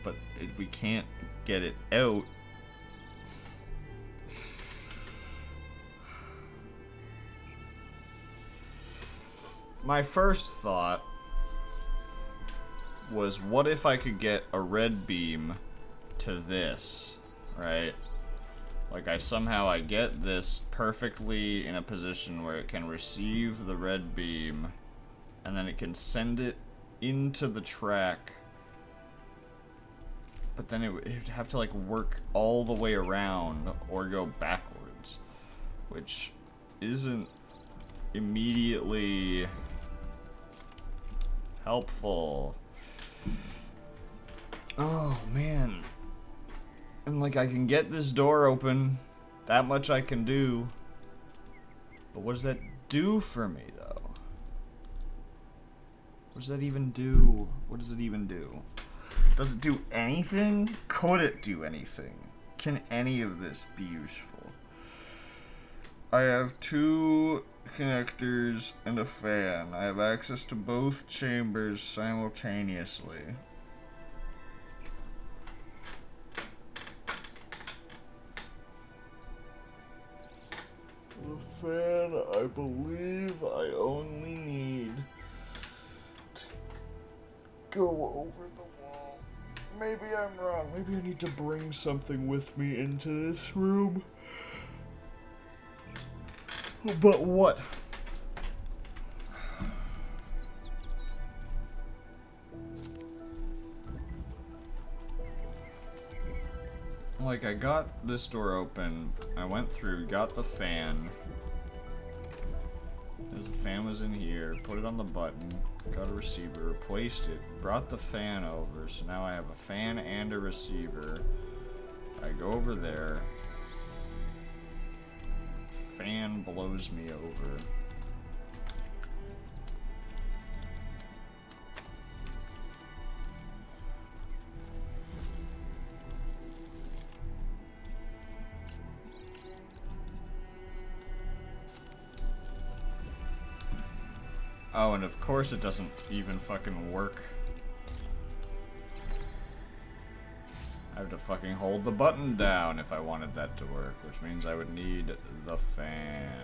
but we can't get it out. My first thought was, what if I could get a red beam to this, right? Like I get this perfectly in a position where it can receive the red beam and then it can send it into the track, but then it would have to like work all the way around or go backwards, which isn't immediately helpful. Oh man. And like I can get this door open, that much I can do, but what does that do for me though? What does that even do? What does it even do? Does it do anything? Could it do anything? Can any of this be useful? I have 2 connectors and a fan. I have access to both chambers simultaneously. The fan, I believe I only need to go over the wall. Maybe I'm wrong. Maybe I need to bring something with me into this room. But what? Like, I got this door open, I went through, got the fan. The fan was in here, put it on the button, got a receiver, replaced it, brought the fan over, so now I have a fan and a receiver. I go over there. Fan blows me over. Oh, and of course it doesn't even fucking work. I have to fucking hold the button down if I wanted that to work, which means I would need the fan.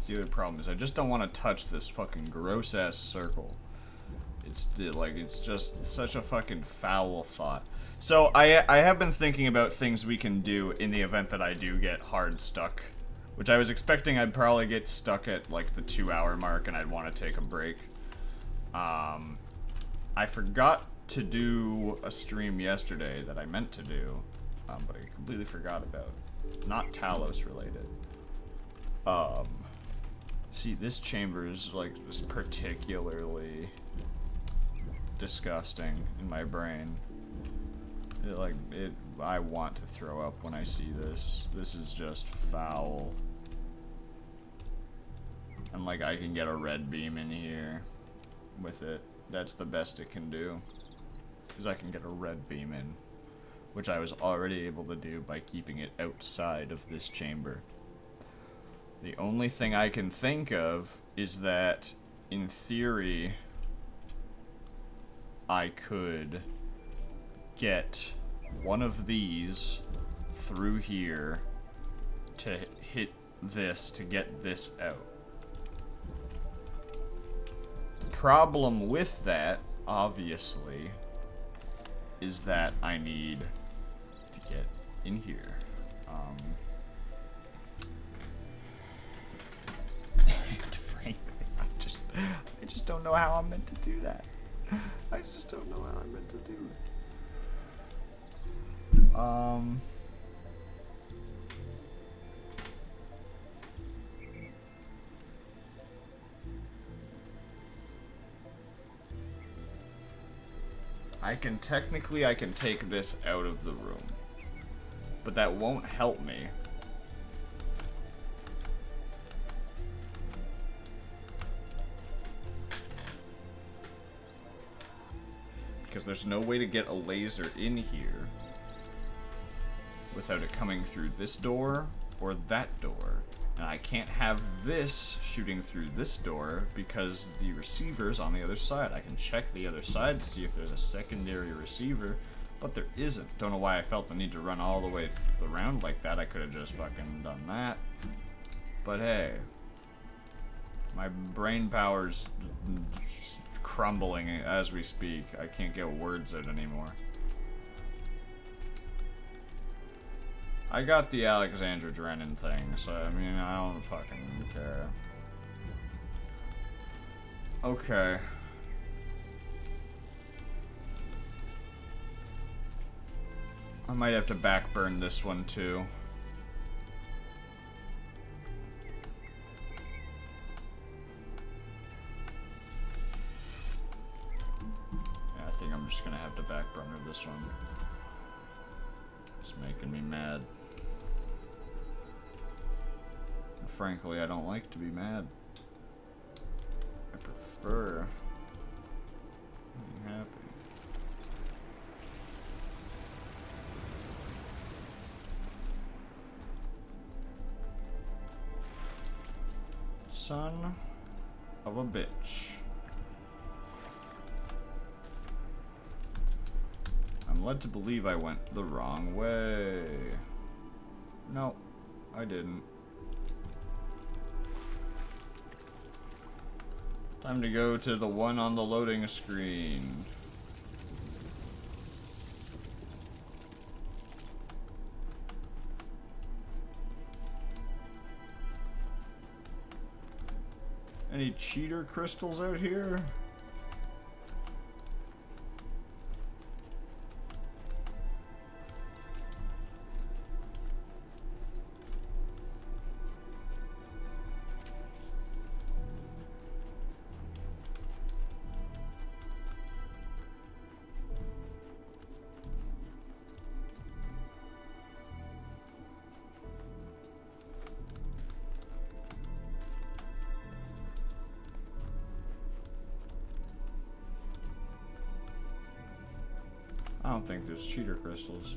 The other problem is I just don't want to touch this fucking gross ass circle. It's like, it's just such a fucking foul thought. So I have been thinking about things we can do in the event that I do get hard stuck, which I was expecting I'd probably get stuck at like the 2-hour mark and I'd want to take a break. I forgot to do a stream yesterday that I meant to do, but I completely forgot about. Not Talos related. See, this chamber is like just particularly disgusting in my brain. I want to throw up when I see this. This is just foul. And like, I can get a red beam in here with it. That's the best it can do. Because I can get a red beam in. Which I was already able to do by keeping it outside of this chamber. The only thing I can think of is that, in theory, I could get one of these through here to hit this to get this out. The problem with that, obviously, is that I need to get in here. Frankly, I just don't know how I'm meant to do that. I just don't know how I'm meant to do it. I can take this out of the room, but that won't help me. Because there's no way to get a laser in here without it coming through this door or that door. And I can't have this shooting through this door because the receiver's on the other side. I can check the other side to see if there's a secondary receiver, but there isn't. Don't know why I felt the need to run all the way around like that. I could have just fucking done that. But hey, my brain power's just crumbling as we speak. I can't get words out anymore. I got the Alexandra Drennan thing, so I mean, I don't fucking care. Okay. I might have to backburn this one too. Yeah, I think I'm just gonna have to backburner this one. It's making me mad. And frankly, I don't like to be mad. I prefer being happy. Son of a bitch. I'm led to believe I went the wrong way. No, I didn't. Time to go to the one on the loading screen. Any cheater crystals out here? I don't think there's cheater crystals.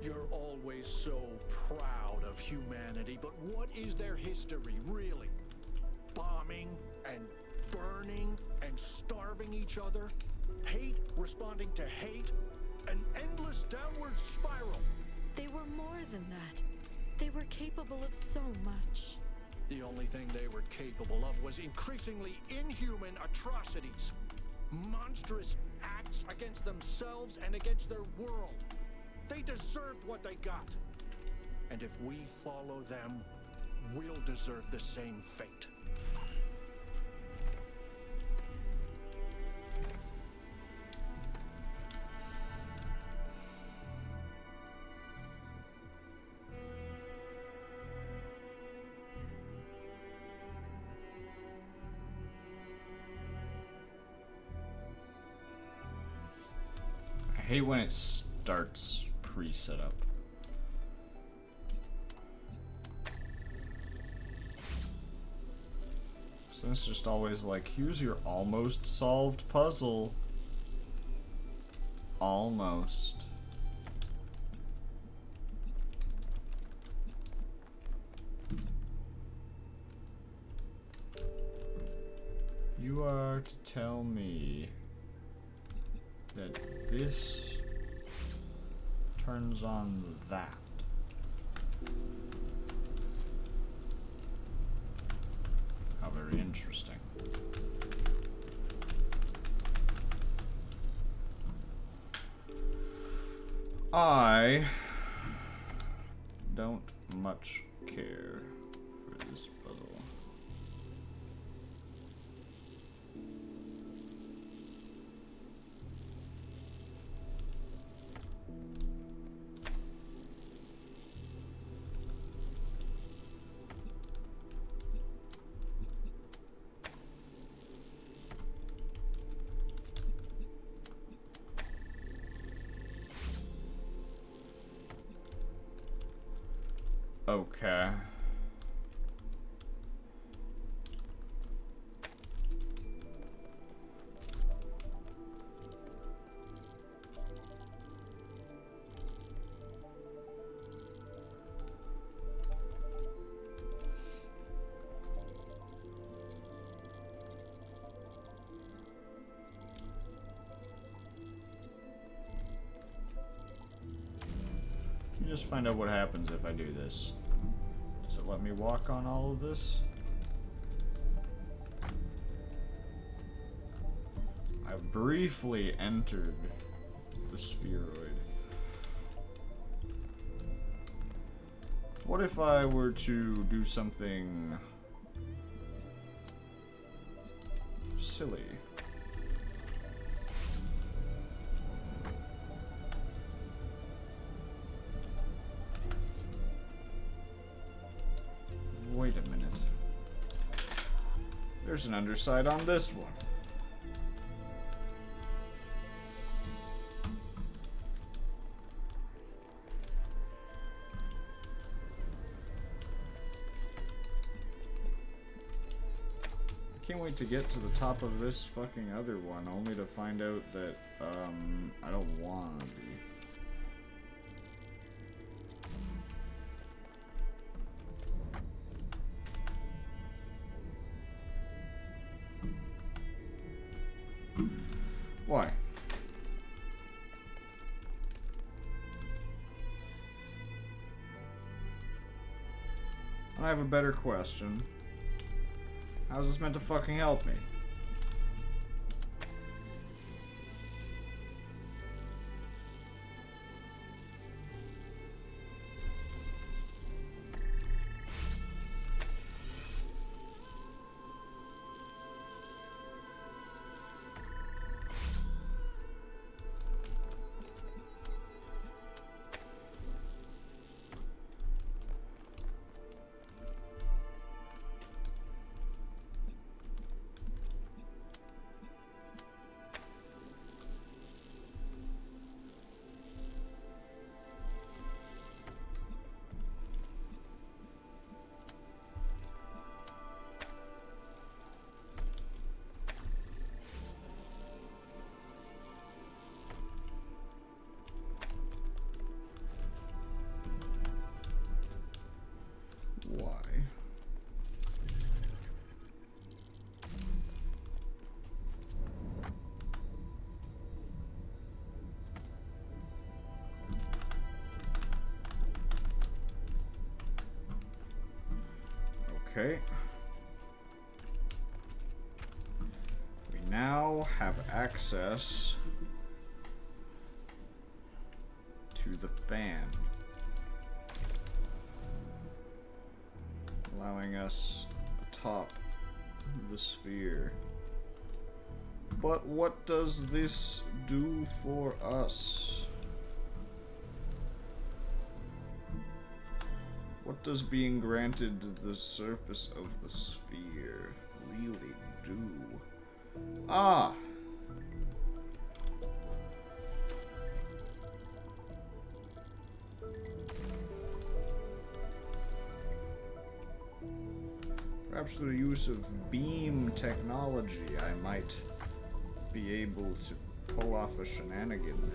You're always so proud of humanity, but what is their history, really? Bombing and burning and starving each other? Hate responding to hate? An endless downward spiral. They were more than that. They were capable of so much. The only thing they were capable of was increasingly inhuman atrocities. Monstrous acts against themselves and against their world. They deserved what they got. And if we follow them, we'll deserve the same fate. I hate when it starts pre-setup. So it's just always like, here's your almost solved puzzle. Almost. You are to tell me that this turns on that. How very interesting. I don't much care for this puzzle. Okay. Let me just find out what happens if I do this. Does it let me walk on all of this? I briefly entered the spheroid. What if I were to do something silly? There's an underside on this one. Can't wait to get to the top of this fucking other one, only to find out that, I don't want to be. Why? And I have a better question. How's this meant to fucking help me? Why? Okay. We now have access to the fan, allowing us atop the sphere. But what does this do for us? What does being granted the surface of the sphere really do? Ah! Perhaps through the use of beam technology, I might be able to pull off a shenanigan.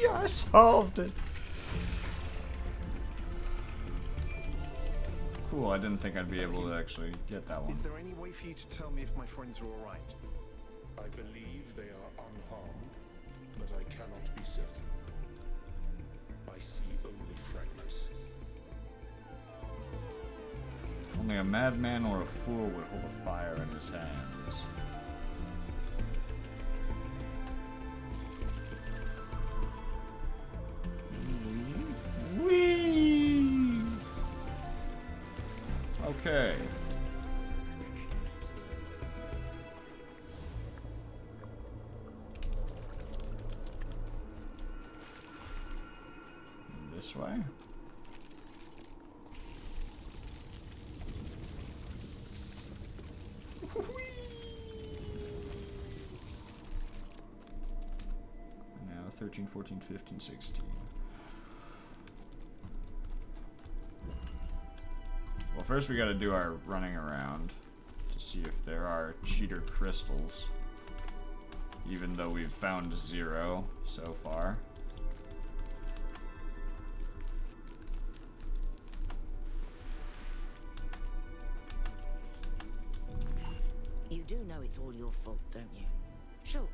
I solved it. Cool, I didn't think I'd be able to actually get that one. Is there any way for you to tell me if my friends are all right? I believe they are unharmed, but I cannot be certain. I see only fragments. Only a madman or a fool would hold a fire in his hands. Whee! Okay. This way? Now 13, 14, 15, 16. Well, first we gotta do our running around to see if there are cheater crystals. Even though we've found 0 so far. You do know it's all your fault, don't you? Sure.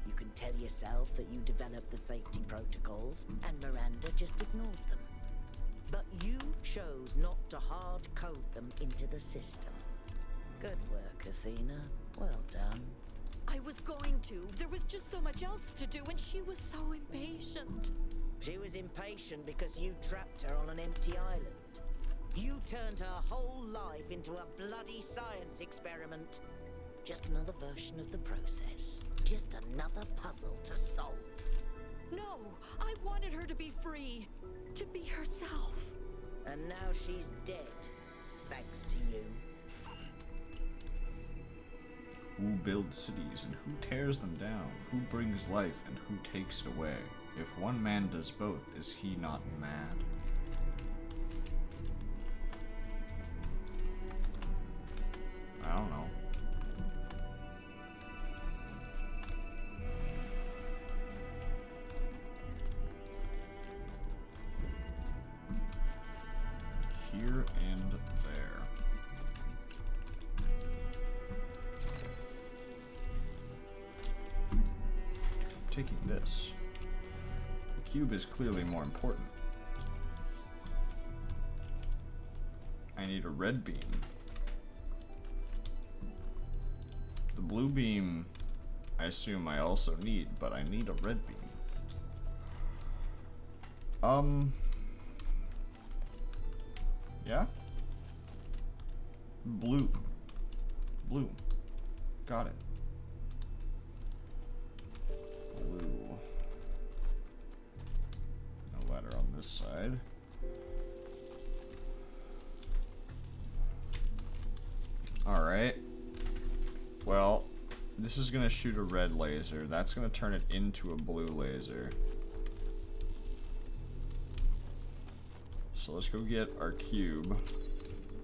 You can tell yourself that you developed the safety protocols and Miranda just ignored them. But you chose not to hard code them into the system. Good work, Athena. Well done. I was going to. There was just so much else to do, and she was so impatient. She was impatient because you trapped her on an empty island. You turned her whole life into a bloody science experiment. Just another version of the process. Just another puzzle to solve. No, I wanted her to be free. To be herself. And now she's dead. Thanks to you. Who builds cities and who tears them down? Who brings life and who takes it away? If one man does both, is he not mad? I don't know. Here and there. Taking this. The cube is clearly more important. I need a red beam. The blue beam, I assume I also need, but I need a red beam. Yeah? Blue. Blue. Got it. Blue. No ladder on this side. Alright. Well, this is gonna shoot a red laser. That's gonna turn it into a blue laser. So let's go get our cube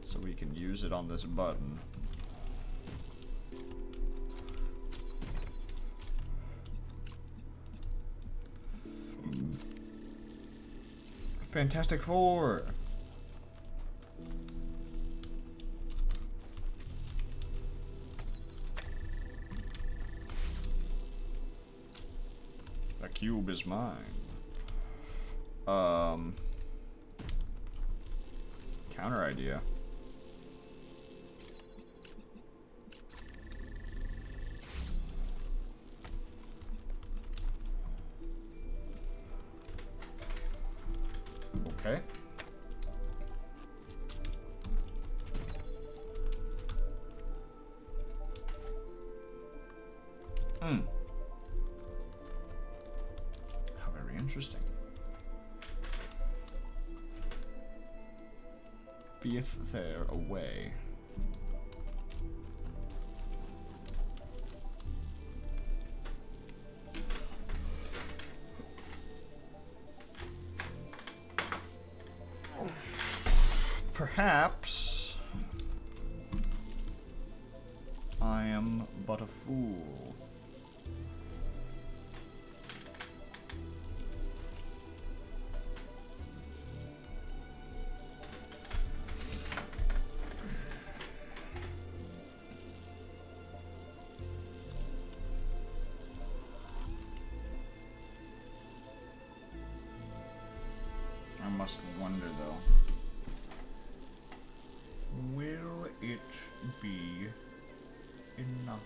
so we can use it on this button. Fantastic Four! The cube is mine. Counter idea. Okay. How very interesting. Beeth there away. Perhaps I am but a fool. I must wonder though. Will it be enough?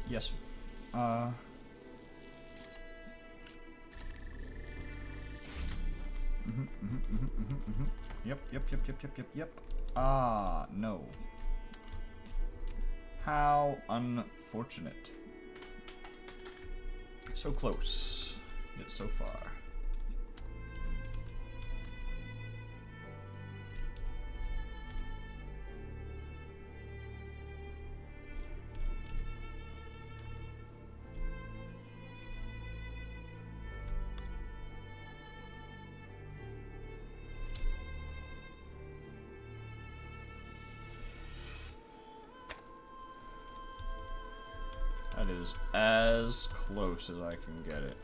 Yes. Yep. Ah, no. How unfortunate. So close, yet so far. That is as close as I can get it.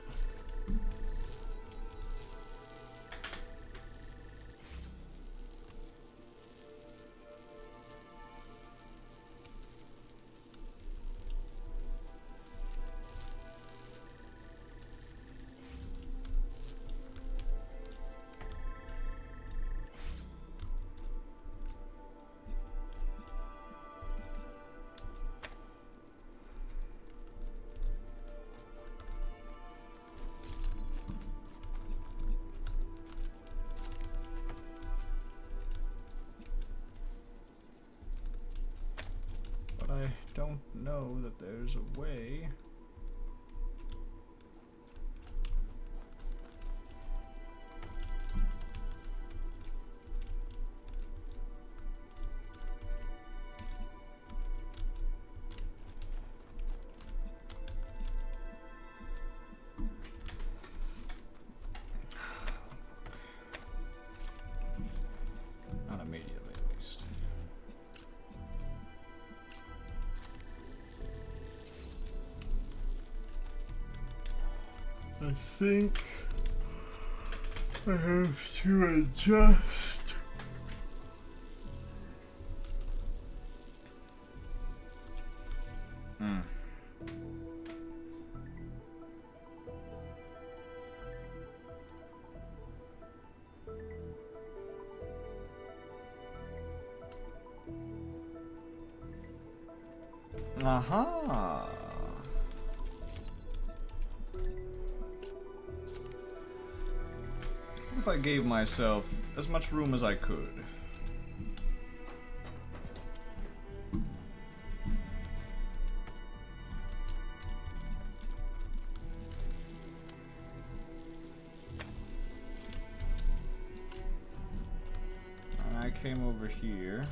I don't know that there's a way. Not immediately, at least. I think I have to adjust. Aha. What if I gave myself as much room as I could? I came over here.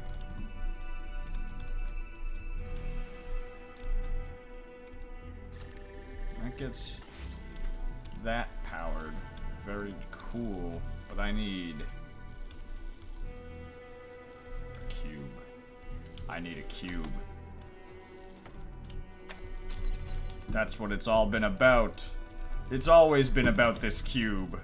That gets that powered. Very cool, but I need a cube. I need a cube. That's what it's all been about. It's always been about this cube.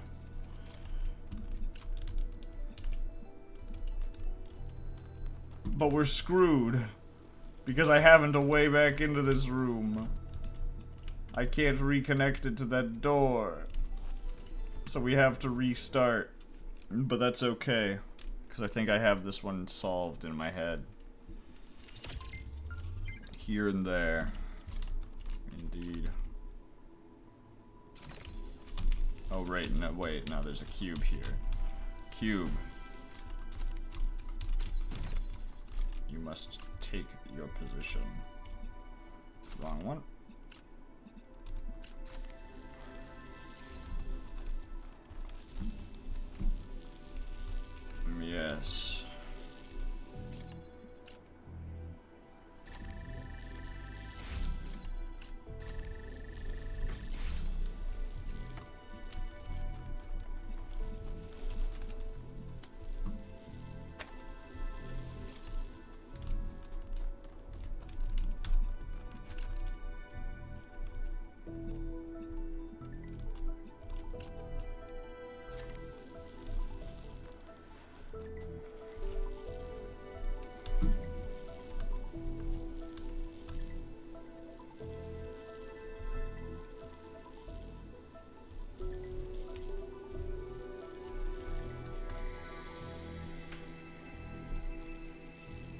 But we're screwed because I haven't a way back into this room. I can't reconnect it to that door. So we have to restart. But that's okay, because I think I have this one solved in my head. Here and there. Indeed. Oh, right, no, wait, no, there's a cube here. Cube. You must take your position. Wrong one. Yes.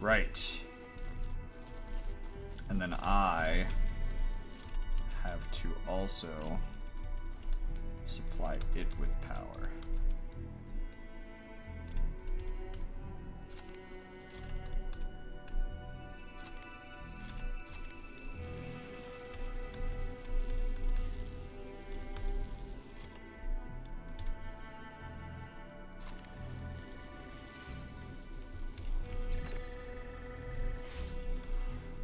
Right. And then I have to also supply it with power.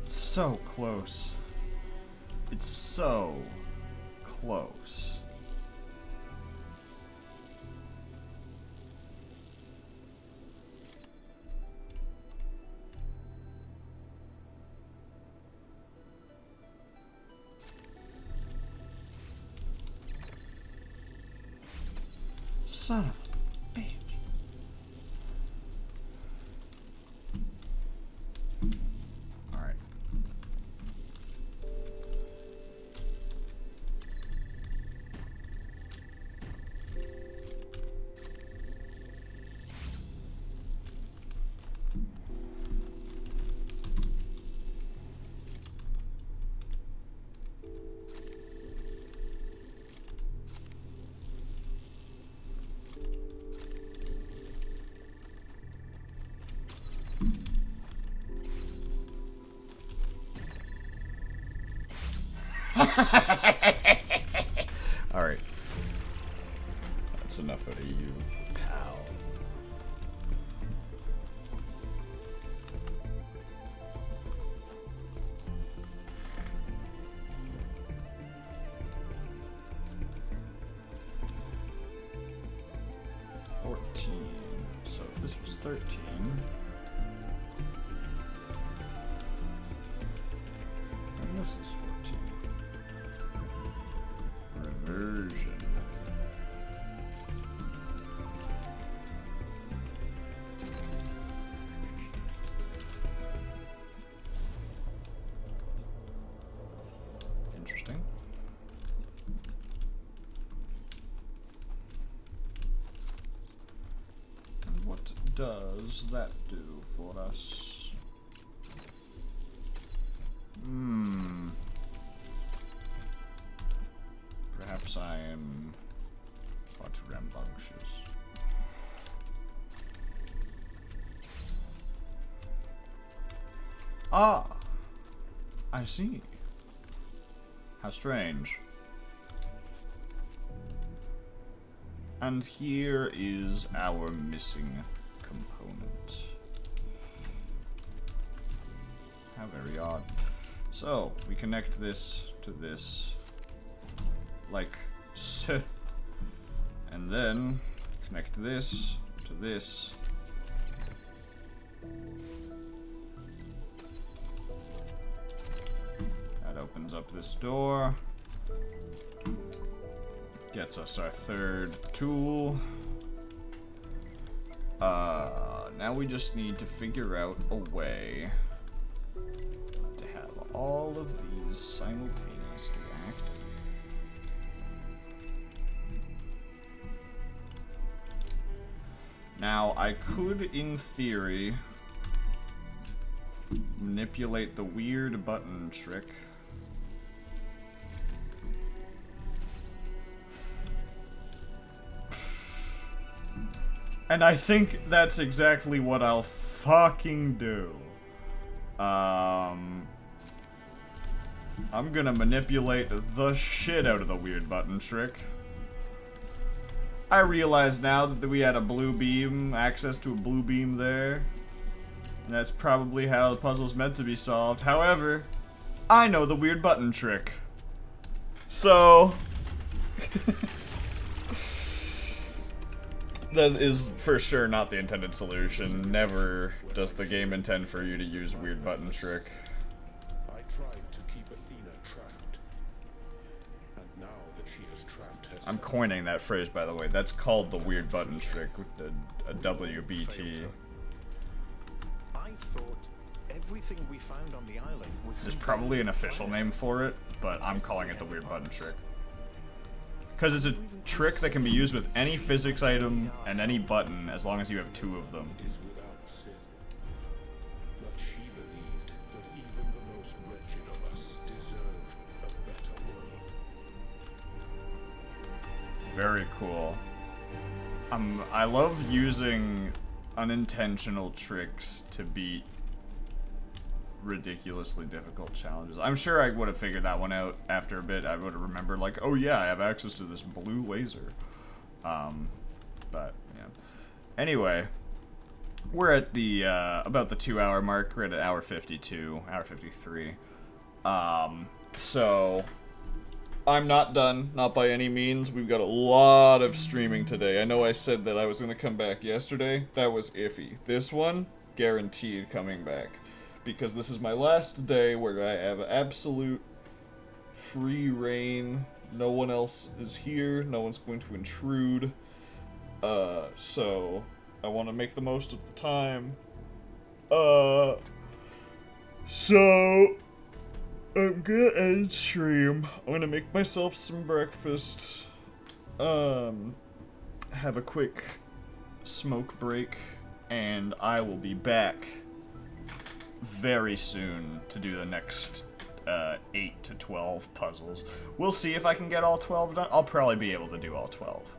So close. It's so close. Son of a bitch. Alright. Alright. That's enough out of you, pal. So if this was 13. And this is 14. Reversion. Interesting. And what does that do for us? Perhaps I am but rambunctious. Ah! I see. How strange. And here is our missing component. How very odd. So, we connect this to this, like so. And then connect this to this. That opens up this door. Gets us our third tool. Now we just need to figure out a way to have all of these simultaneously active. Now, I could, in theory, manipulate the weird button trick. And I think that's exactly what I'll fucking do. I'm gonna manipulate the shit out of the weird button trick. I realize now that we had a blue beam, access to a blue beam there. And that's probably how the puzzle's meant to be solved. However, I know the weird button trick. So... that is for sure not the intended solution. Never does the game intend for you to use weird button trick. I tried to keep Athena trapped. And now that she has trapped herself, I'm coining that phrase, by the way. That's called the weird button trick, a WBT. I thought everything we found on the island was. There's probably an official name for it, but I'm calling it the weird button trick. Because it's a trick that can be used with any physics item and any button, as long as you have two of them. is without sin. But she believed that even the most wretched of us deserve a better world. Very cool. I love using unintentional tricks to beat ridiculously difficult challenges. I'm sure I would have figured that one out after a bit. I would have remembered, like, oh yeah, I have access to this blue laser. But, yeah. Anyway, we're at the, about the 2-hour mark. We're at hour 52, hour 53. So, I'm not done, not by any means. We've got a lot of streaming today. I know I said that I was going to come back yesterday. That was iffy. This one, guaranteed coming back. Because this is my last day where I have absolute free reign. No one else is here. No one's going to intrude. So I want to make the most of the time. So I'm gonna end stream. I'm gonna make myself some breakfast. Have a quick smoke break, and I will be back very soon to do the next 8 to 12 puzzles. We'll see if I can get all 12 done. I'll probably be able to do all 12.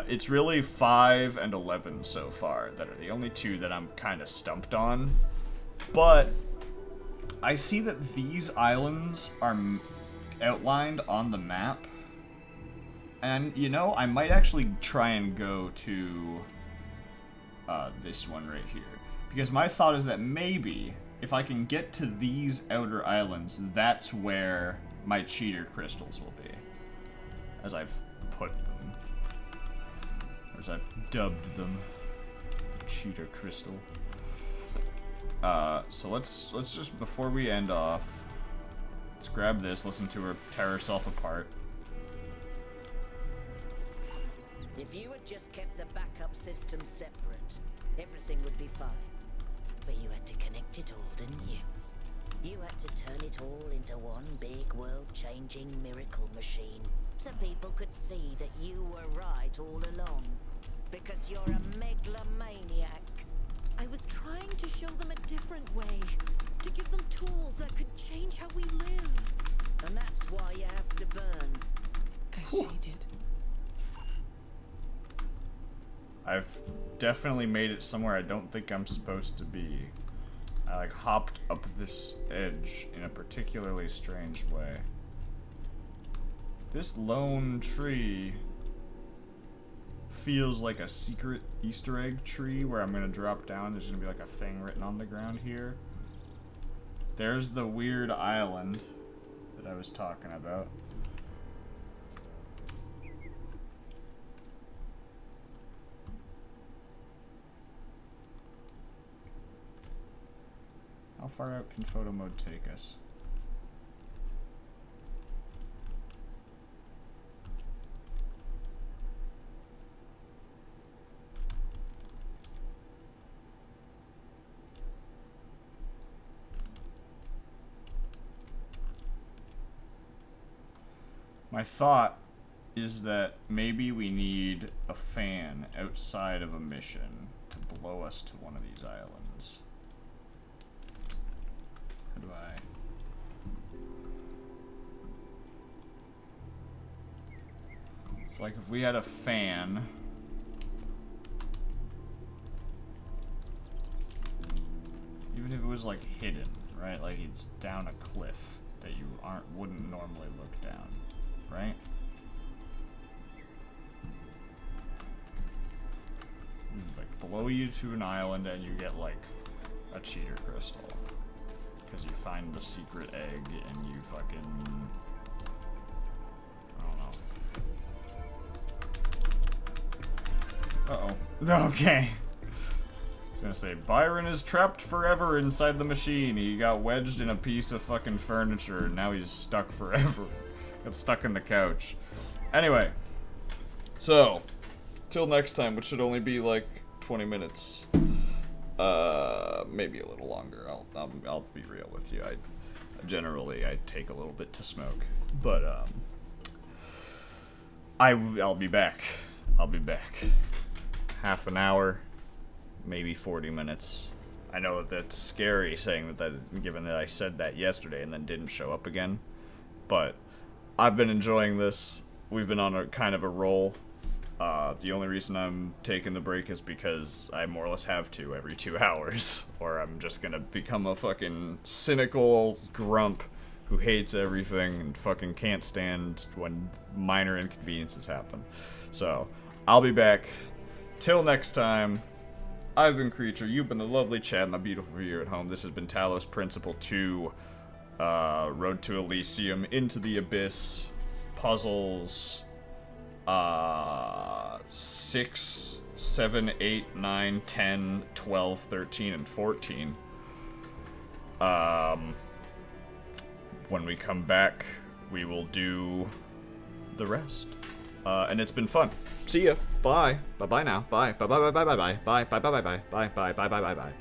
It's really 5 and 11 so far that are the only two that I'm kind of stumped on. But I see that these islands are outlined on the map. And, you know, I might actually try and go to this one right here. Because my thought is that maybe, if I can get to these outer islands, that's where my cheater crystals will be. As I've put them. Or as I've dubbed them. Cheater crystal. So let's just, before we end off, let's grab this, listen to her tear herself apart. If you had just kept the backup system separate, everything would be fine. But you had to connect it all, didn't you? You had to turn it all into one big world-changing miracle machine, so people could see that you were right all along. Because you're a megalomaniac. I was trying to show them a different way, to give them tools that could change how we live. And that's why you have to burn. As she did. I've definitely made it somewhere I don't think I'm supposed to be. I like hopped up this edge in a particularly strange way. This lone tree feels like a secret Easter egg tree where I'm gonna drop down. There's gonna be like a thing written on the ground here. There's the weird island that I was talking about. How far out can photo mode take us? My thought is that maybe we need a fan outside of a mission to blow us to one of these islands. How do I... It's like if we had a fan... Even if it was like hidden, right? Like it's down a cliff that you wouldn't normally look down. Right? Like blow you to an island and you get like a cheater crystal. Because you find the secret egg and you fucking... I don't know. Uh-oh. Okay. I was gonna say, Byron is trapped forever inside the machine. He got wedged in a piece of fucking furniture and now he's stuck forever. Got stuck in the couch. Anyway, so till next time, which should only be like 20 minutes, maybe a little longer. I'll be real with you. I take a little bit to smoke, but I'll be back. I'll be back. Half an hour, maybe 40 minutes. I know that that's scary saying that, given that I said that yesterday and then didn't show up again, but I've been enjoying this. We've been on a kind of a roll. The only reason I'm taking the break is because I more or less have to every 2 hours, or I'm just gonna become a fucking cynical grump who hates everything and fucking can't stand when minor inconveniences happen. So, I'll be back. Till next time, I've been Creature, you've been the lovely Chad and the beautiful viewer at home. This has been Talos Principle 2. Road to Elysium, Into the Abyss, puzzles, 6, 7, 8, 9, 10, 12, 13, and 14. When we come back, we will do the rest. And it's been fun. See ya. Bye. Bye-bye now. Bye. Bye-bye-bye-bye-bye. Bye. Bye-bye-bye-bye. Bye. Bye. Bye-bye-bye-bye. Bye.